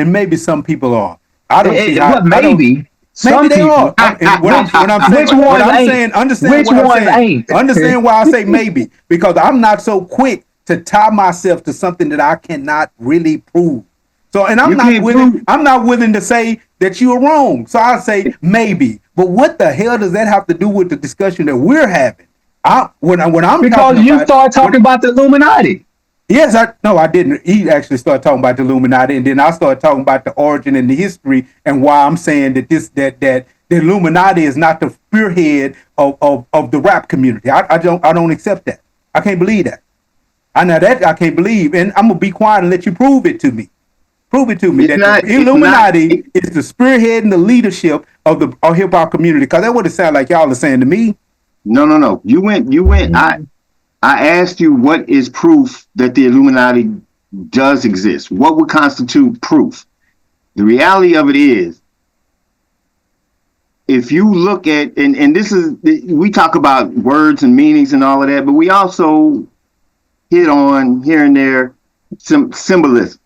people are. I don't see how. Maybe some they people. are. Understand why I say maybe, because I'm not so quick to tie myself to something that I cannot really prove. So, and I'm not willing to say that you are wrong. So I say maybe. But what the hell does that have to do with the discussion that we're having? Because you started talking about the Illuminati. Yes, I didn't. He actually started talking about the Illuminati, and then I started talking about the origin and the history, and why I'm saying that the Illuminati is not the spearhead of the rap community. I don't accept that. I can't believe that. I can't believe, and I'm gonna be quiet and let you prove it to me. Prove it to me that the Illuminati is the spearhead and the leadership of the hip hop community, because that's what it sounds like y'all are saying to me. No. You went. I asked you what is proof that the Illuminati does exist. What would constitute proof? The reality of it is, if you look at, and this is, we talk about words and meanings and all of that, but we also hit on here and there some symbolism.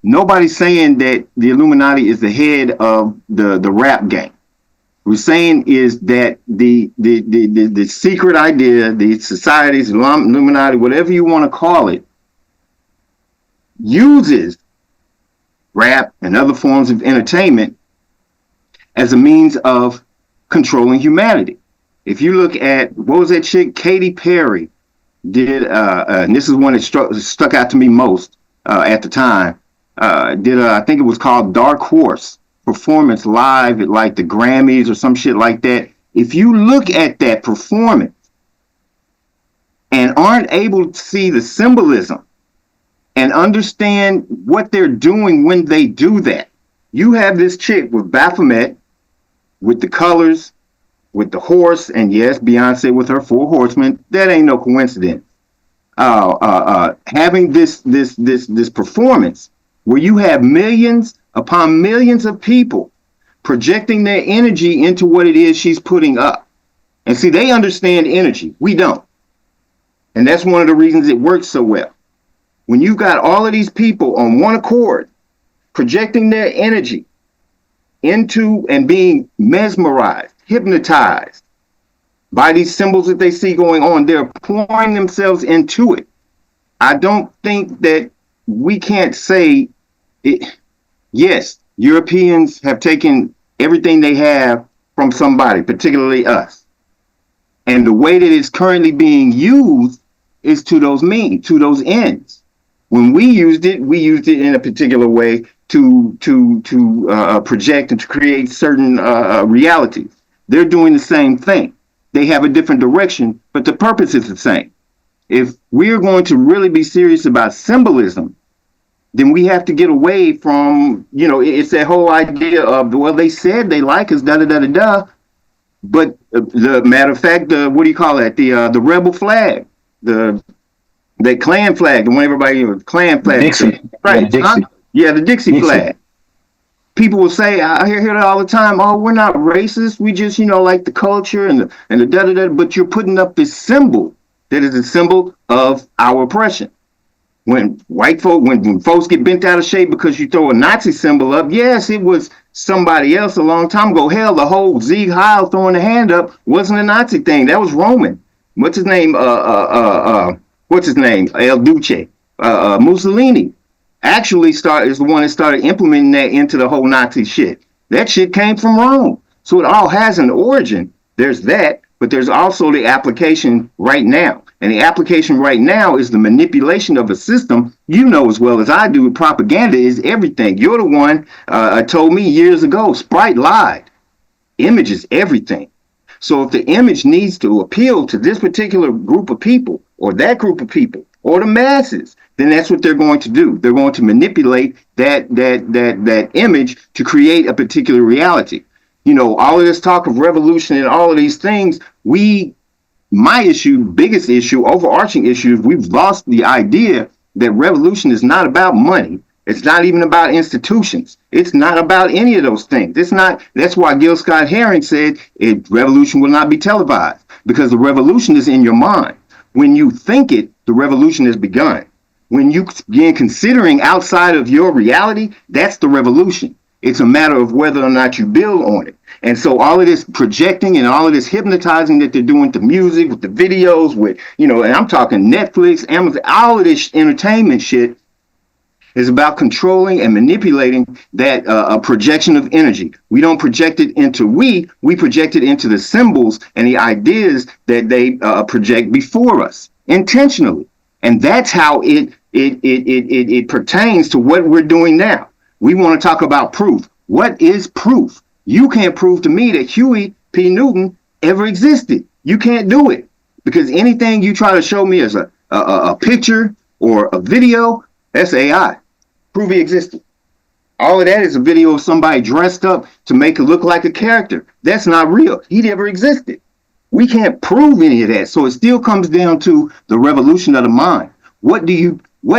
Nobody's saying that the Illuminati is the head of the rap gang. We're saying is that the secret idea, the societies, Illuminati, whatever you want to call it, uses rap and other forms of entertainment as a means of controlling humanity. If you look at, what was that chick, Katy Perry, did, and this is one that stuck out to me most at the time, I think it was called Dark Horse performance live at like the Grammys or some shit like that. If you look at that performance and aren't able to see the symbolism and understand what they're doing when they do that, you have this chick with Baphomet, with the colors, with the horse, and yes, Beyonce with her four horsemen. That ain't no coincidence. Having this performance where you have millions upon millions of people projecting their energy into what it is she's putting up. And see, they understand energy. We don't. And that's one of the reasons it works so well. When you've got all of these people on one accord projecting their energy into and being mesmerized, hypnotized by these symbols that they see going on, they're pouring themselves into it. I don't think that we can't say it. Yes, Europeans have taken everything they have from somebody, particularly us. And the way that it's currently being used is to those means, to those ends. When we used it in a particular way to project and to create certain realities. They're doing the same thing. They have a different direction, but the purpose is the same. If we're going to really be serious about symbolism, then we have to get away from, it's that whole idea of, well, they said they like us, da-da-da-da-da, but the matter of fact, what do you call that? The rebel flag, the Klan flag, the one everybody, Klan flag. Dixie. Right. Yeah, the Dixie. Yeah, the Dixie flag. People will say, I hear that all the time, oh, we're not racist, we just, like the culture and the da-da-da, but you're putting up this symbol that is a symbol of our oppression. When white folk, when folks get bent out of shape because you throw a Nazi symbol up, yes, it was somebody else a long time ago. Hell, the whole Sieg Heil throwing the hand up wasn't a Nazi thing. That was Roman. What's his name? El Duce. Mussolini actually is the one that started implementing that into the whole Nazi shit. That shit came from Rome. So it all has an origin. There's that, but there's also the application right now. And the application right now is the manipulation of a system. You know as well as I do, propaganda is everything. You're the one told me years ago, Sprite lied. Image is everything. So if the image needs to appeal to this particular group of people or that group of people or the masses, then that's what they're going to do. They're going to manipulate that image to create a particular reality. All of this talk of revolution and all of these things, my issue, biggest issue, overarching issue is we've lost the idea that revolution is not about money. It's not even about institutions. It's not about any of those things. It's not. That's why Gil Scott Heron said revolution will not be televised, because the revolution is in your mind. When you think it, the revolution has begun. When you begin considering outside of your reality, that's the revolution. It's a matter of whether or not you build on it. And so all of this projecting and all of this hypnotizing that they're doing to music, with the videos, with, and I'm talking Netflix, Amazon, all of this entertainment shit is about controlling and manipulating that projection of energy. We don't project it into we project it into the symbols and the ideas that they project before us intentionally. And that's how it pertains to what we're doing now. We want to talk about proof. What is proof? You can't prove to me that Huey P. Newton ever existed. You can't do it, because anything you try to show me as a picture or a video, that's AI. Prove he existed. All of that is a video of somebody dressed up to make it look like a character. That's not real. He never existed. We can't prove any of that. So it still comes down to the revolution of the mind. What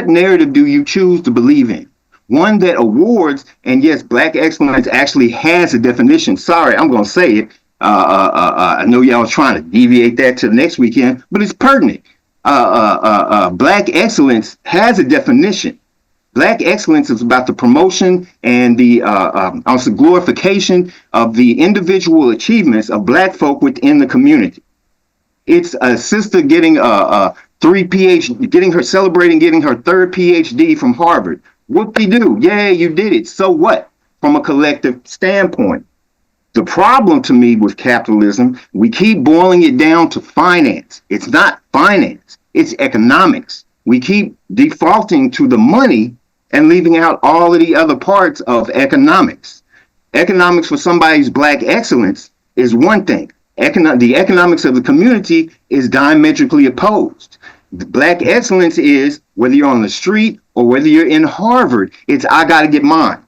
narrative do you choose to believe in? One that awards, and yes, black excellence actually has a definition. Sorry, I'm going to say it. I know y'all was trying to deviate that to the next weekend, but it's pertinent. Black excellence has a definition. Black excellence is about the promotion and the also glorification of the individual achievements of black folk within the community. It's a sister getting celebrating getting her third PhD from Harvard. Whoop-de-doo, yeah, you did it. So what? From a collective standpoint. The problem to me with capitalism, we keep boiling it down to finance. It's not finance, it's economics. We keep defaulting to the money and leaving out all of the other parts of economics. Economics for somebody's black excellence is one thing. The economics of the community is diametrically opposed. The black excellence is, whether you're on the street or whether you're in Harvard, it's I got to get mine.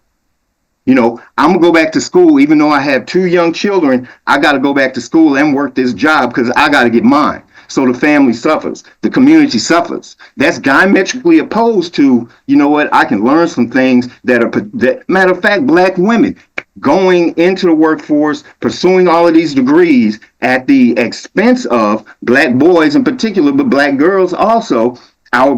You know, I'm going to go back to school, even though I have 2 young children, I got to go back to school and work this job because I got to get mine. So the family suffers, the community suffers. That's diametrically opposed to, you know what, I can learn some things that matter of fact, black women going into the workforce, pursuing all of these degrees at the expense of black boys in particular, but black girls also, our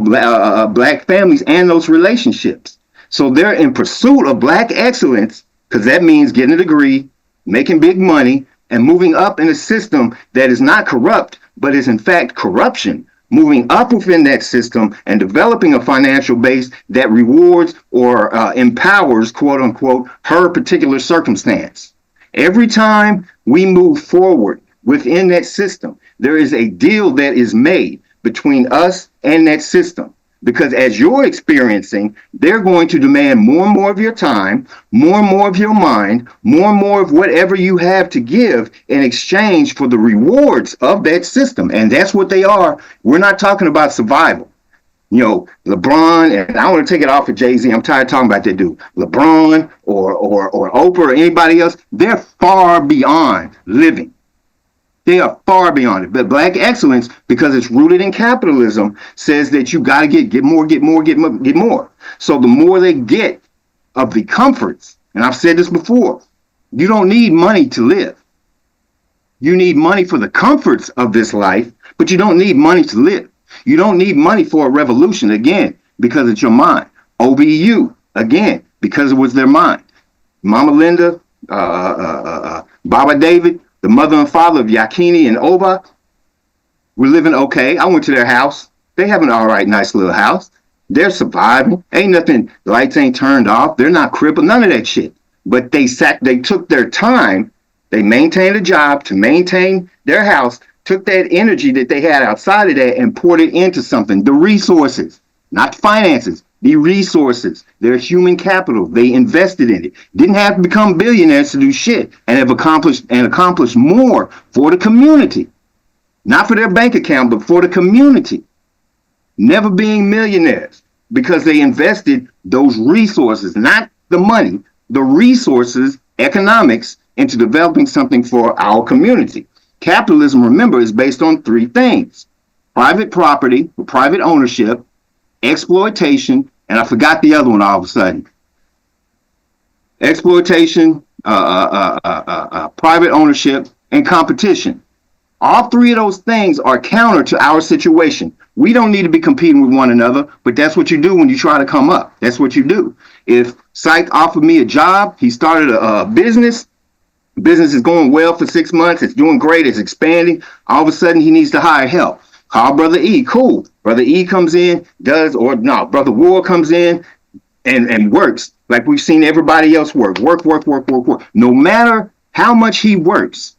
black families and those relationships. So they're in pursuit of black excellence because that means getting a degree, making big money, and moving up in a system that is not corrupt, but is in fact corruption, moving up within that system and developing a financial base that rewards or empowers, quote unquote, her particular circumstance. Every time we move forward within that system, there is a deal that is made between us and that system. Because as you're experiencing, they're going to demand more and more of your time, more and more of your mind, more and more of whatever you have to give in exchange for the rewards of that system. And that's what they are. We're not talking about survival. You know, LeBron, and I want to take it off of Jay-Z. I'm tired of talking about that dude. LeBron or Oprah or anybody else, they're far beyond living. They are far beyond it. But black excellence, because it's rooted in capitalism, says that you got to get more. So the more they get of the comforts, and I've said this before, you don't need money to live. You need money for the comforts of this life, but you don't need money to live. You don't need money for a revolution, again, because it's your mind. OBU, again, because it was their mind. Mama Linda, Baba David, the mother and father of Yakini and Oba, were living okay. I went to their house. They have an all right, nice little house. They're surviving. Ain't nothing, lights ain't turned off. They're not crippled, none of that shit. But they took their time. They maintained a job to maintain their house, took that energy that they had outside of that and poured it into something. The resources, not finances, the resources, their human capital. They invested in it. Didn't have to become billionaires to do shit and have accomplished more for the community. Not for their bank account, but for the community. Never being millionaires because they invested those resources, not the money, the resources, economics, into developing something for our community. Capitalism, remember, is based on 3 things: private property, private ownership, exploitation, and I forgot the other one all of a sudden. Exploitation, private ownership, and competition. All 3 of those things are counter to our situation. We don't need to be competing with one another, but that's what you do when you try to come up. That's what you do. If Psych offered me a job, he started a business. Business is going well for 6 months. It's doing great. It's expanding. All of a sudden, he needs to hire help. Call Brother E. Cool. Brother E comes in, Brother Ward comes in and works like we've seen everybody else work. Work. No matter how much he works,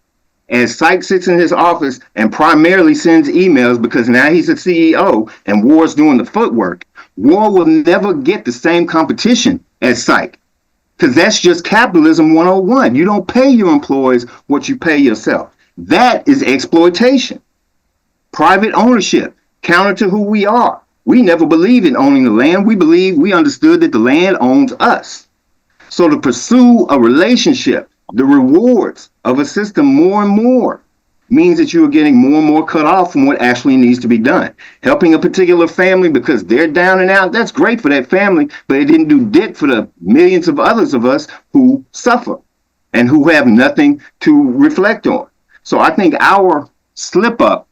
as Psych sits in his office and primarily sends emails because now he's a CEO and Ward's doing the footwork, Ward will never get the same competition as Psych. Because that's just capitalism 101. You don't pay your employees what you pay yourself. That is exploitation. Private ownership, counter to who we are. We never believed in owning the land. We understood that the land owns us. So to pursue a relationship, the rewards of a system more and more, means that you are getting more and more cut off from what actually needs to be done. Helping a particular family because they're down and out, that's great for that family, but it didn't do dick for the millions of others of us who suffer and who have nothing to reflect on. So I think our slip up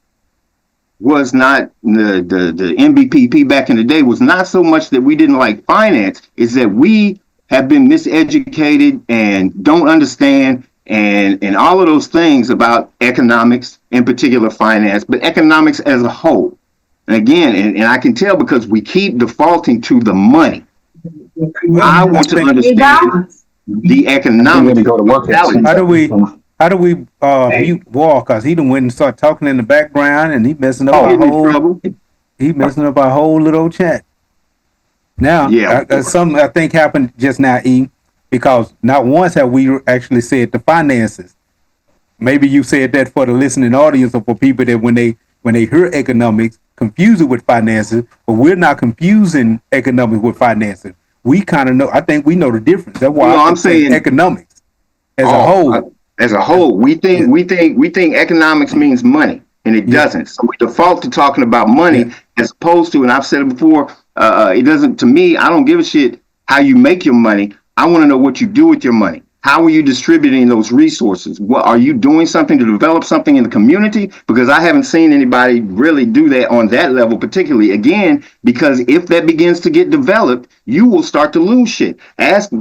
was not the N.B.P.P back in the day was not so much that we didn't like finance, is that we have been miseducated and don't understand and all of those things about economics, in particular finance, but economics as a whole. And again, and I can tell because we keep defaulting to the money. I want to understand the economics. Go to work. How do we mute Wall? Cause he done went and start talking in the background and he messing up our whole little chat. Now, Yeah. something I think happened just now, E, because not once have we actually said the finances. Maybe you said that for the listening audience or for people that when they hear economics, confuse it with finances, but we're not confusing economics with finances. We kind of know. I think we know the difference. That's why I'm saying economics as a whole. As a whole, we think economics means money, and it doesn't. So we default to talking about money as opposed to, and I've said it before, it doesn't. To me, I don't give a shit how you make your money. I want to know what you do with your money. How are you distributing those resources? What are you doing something to develop something in the community? Because I haven't seen anybody really do that on that level, particularly again, because if that begins to get developed, you will start to lose shit. Ask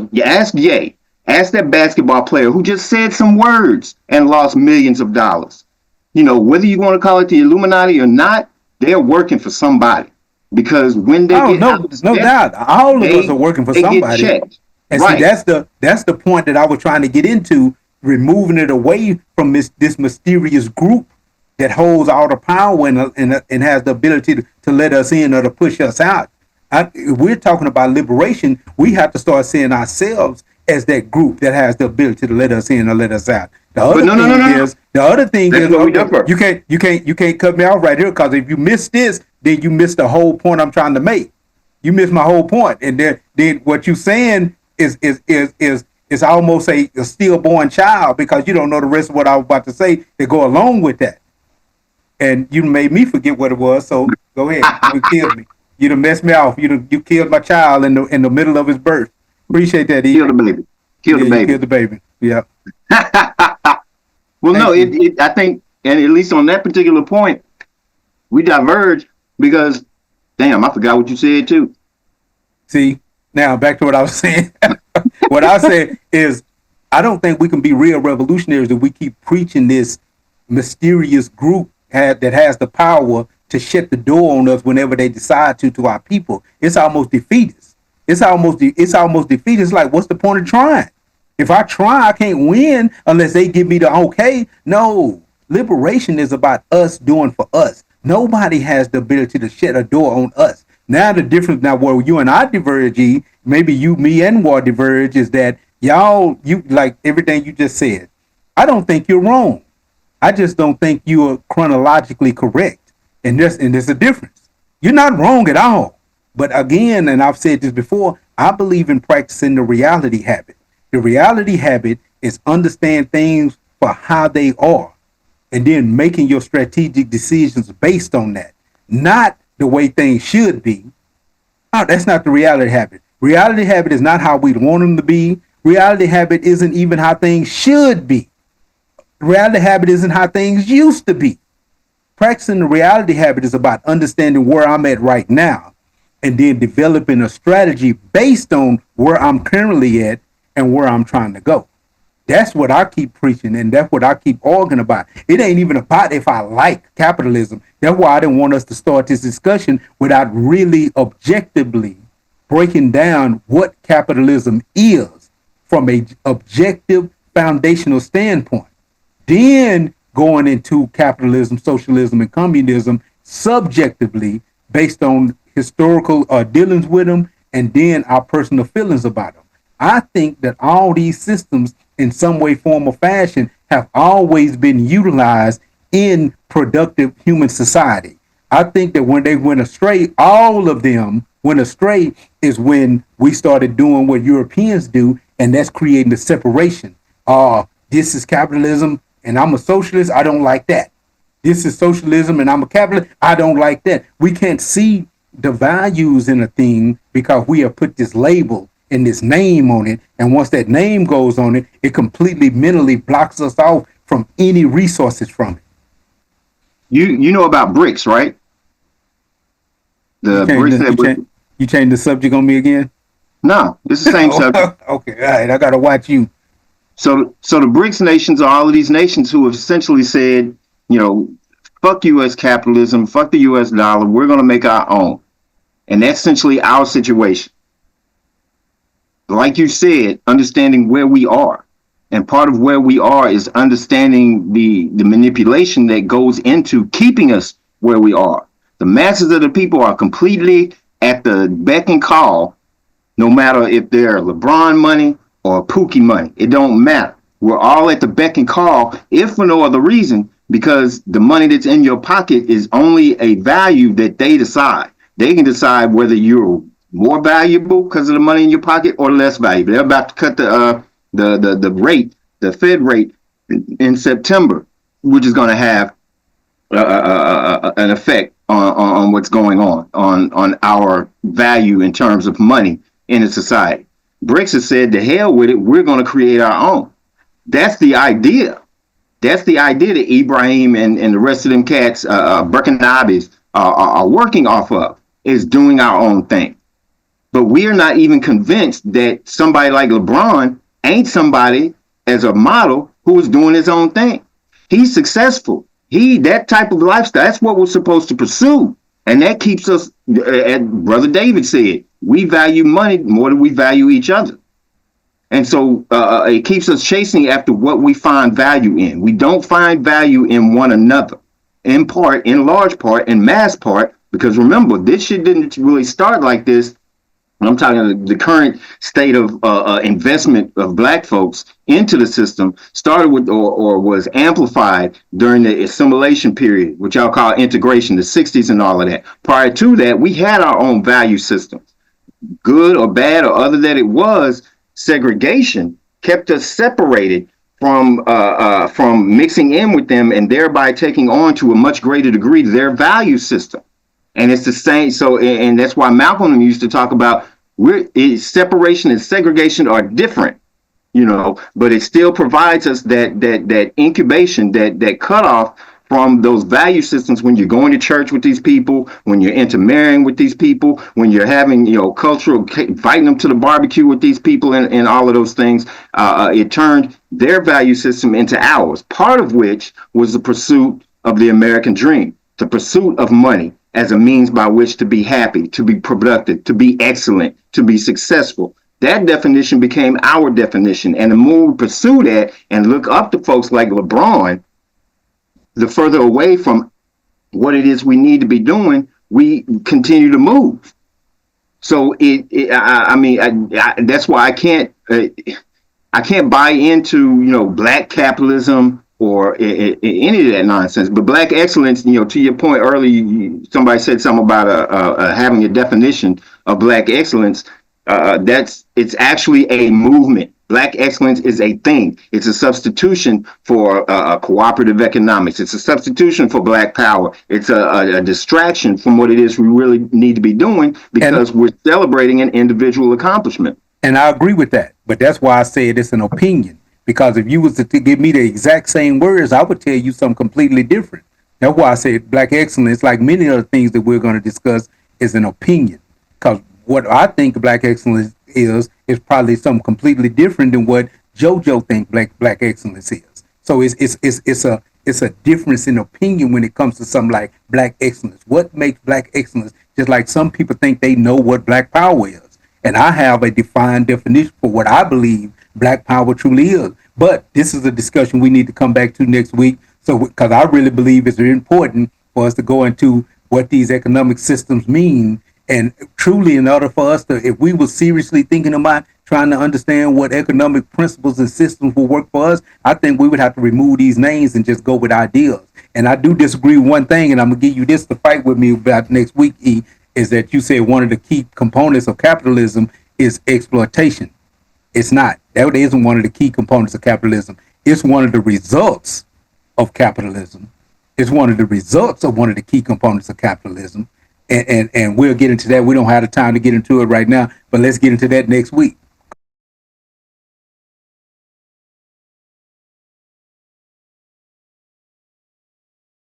Ye. Ask that basketball player who just said some words and lost millions of dollars. You know, whether you want to call it the Illuminati or not, they're working for somebody. Because when they no doubt, all of us are working for somebody. And see, that's the point that I was trying to get into, removing it away from this mysterious group that holds all the power and has the ability to let us in or to push us out. If we're talking about liberation, we have to start seeing ourselves as that group that has the ability to let us in or let us out. The other thing is you can't cut me off right here, because if you miss this, then you miss the whole point I'm trying to make. You miss my whole point, and then what you're saying is almost a stillborn child, because you don't know the rest of what I was about to say to go along with that. And you made me forget what it was. So go ahead, you killed me. You done messed me off. You killed my child in the middle of his birth. Appreciate that. Kill the baby. Kill the baby. Yeah. Well, no, I think, and at least on that particular point, we diverge because, damn, I forgot what you said too. See, now back to what I was saying. What I said is, I don't think we can be real revolutionaries if we keep preaching this mysterious group that has the power to shut the door on us whenever they decide to our people. It's almost defeatist. It's almost defeatist. It's like, what's the point of trying? If I try, I can't win unless they give me the okay. No, liberation is about us doing for us. Nobody has the ability to shut a door on us. Now the difference, where you and I diverge, maybe you, me, and War diverge, is that you like everything you just said. I don't think you're wrong. I just don't think you are chronologically correct. And there's a difference. You're not wrong at all. But again, and I've said this before, I believe in practicing the reality habit. The reality habit is understand things for how they are, and then making your strategic decisions based on that, not the way things should be. No, that's not the reality habit. Reality habit is not how we want them to be. Reality habit isn't even how things should be. Reality habit isn't how things used to be. Practicing the reality habit is about understanding where I'm at right now, and then developing a strategy based on where I'm currently at and where I'm trying to go. That's what I keep preaching, and that's what I keep arguing about. It ain't even about if I like capitalism. That's why I didn't want us to start this discussion without really objectively breaking down what capitalism is from a objective foundational standpoint. Then going into capitalism, socialism, and communism subjectively based on historical dealings with them, and then our personal feelings about them. I think that all these systems in some way, form, or fashion have always been utilized in productive human society. I think that when they went astray, all of them went astray is when we started doing what Europeans do, and that's creating the separation. This is capitalism, and I'm a socialist. I don't like that. This is socialism and I'm a capitalist. I don't like that. We can't see the values in a thing because we have put this label and this name on it. And once that name goes on it, it completely mentally blocks us off from any resources from it. You know about BRICS, right? The BRICS that you changed the subject on me again? No, it's the same subject. Okay, all right. I gotta watch you. So the BRICS nations are all of these nations who have essentially said, fuck U.S. capitalism, fuck the U.S. dollar. We're going to make our own. And that's essentially our situation. Like you said, understanding where we are. And part of where we are is understanding the manipulation that goes into keeping us where we are. The masses of the people are completely at the beck and call, no matter if they're LeBron money or Pookie money. It don't matter. We're all at the beck and call, if for no other reason, because the money that's in your pocket is only a value that they decide. They can decide whether you're more valuable because of the money in your pocket or less valuable. They're about to cut the rate, the Fed rate in September, which is going to have an effect on what's going on our value in terms of money in a society. BRICS has said, to hell with it, we're going to create our own. That's the idea. That's the idea that Ibrahim and the rest of them cats, Burkinabis, are working off of, is doing our own thing. But we are not even convinced that somebody like LeBron ain't somebody as a model who is doing his own thing. He's successful. That type of lifestyle, that's what we're supposed to pursue. And that keeps us, as Brother David said, we value money more than we value each other. And so it keeps us chasing after what we find value in. We don't find value in one another, in part, in large part, in mass part, because remember, this shit didn't really start like this. I'm talking the current state of investment of black folks into the system started with or was amplified during the assimilation period, which I'll call integration, the 60s and all of that. Prior to that, we had our own value system. Good or bad or other that it was, segregation kept us separated from mixing in with them and thereby taking on to a much greater degree their value system. And it's the same. So, and that's why Malcolm used to talk about separation and segregation are different, but it still provides us that incubation, that cutoff from those value systems when you're going to church with these people, when you're intermarrying with these people, when you're having, cultural, inviting them to the barbecue with these people and all of those things. It turned their value system into ours, part of which was the pursuit of the American dream, the pursuit of money as a means by which to be happy, to be productive, to be excellent, to be successful. That definition became our definition. And the more we pursue that and look up to folks like LeBron, the further away from what it is we need to be doing, we continue to move. So that's why I can't buy into, black capitalism or any of that nonsense. But black excellence, to your point earlier, somebody said something about having a definition of black excellence. It's actually a movement. Black excellence is a thing. It's a substitution for cooperative economics. It's a substitution for black power. It's a distraction from what it is we really need to be doing because we're celebrating an individual accomplishment. And I agree with that. But that's why I said it's an opinion. Because if you was to give me the exact same words, I would tell you something completely different. That's why I said black excellence, like many other things that we're going to discuss, is an opinion. Because what I think black excellence is probably something completely different than what JoJo think black excellence is. So it's a difference in opinion when it comes to something like black excellence. What makes black excellence? Just like some people think they know what black power is, and I have a defined definition for what I believe black power truly is. But this is a discussion we need to come back to next week. So, because I really believe it's very important for us to go into what these economic systems mean. And truly, in order for us to, if we were seriously thinking about trying to understand what economic principles and systems will work for us, I think we would have to remove these names and just go with ideas. And I do disagree with one thing, and I'm going to give you this to fight with me about next week, E, is that you said one of the key components of capitalism is exploitation. It's not. That isn't one of the key components of capitalism. It's one of the results of capitalism. It's one of the results of one of the key components of capitalism. And we'll get into that. We don't have the time to get into it right now, but let's get into that next week.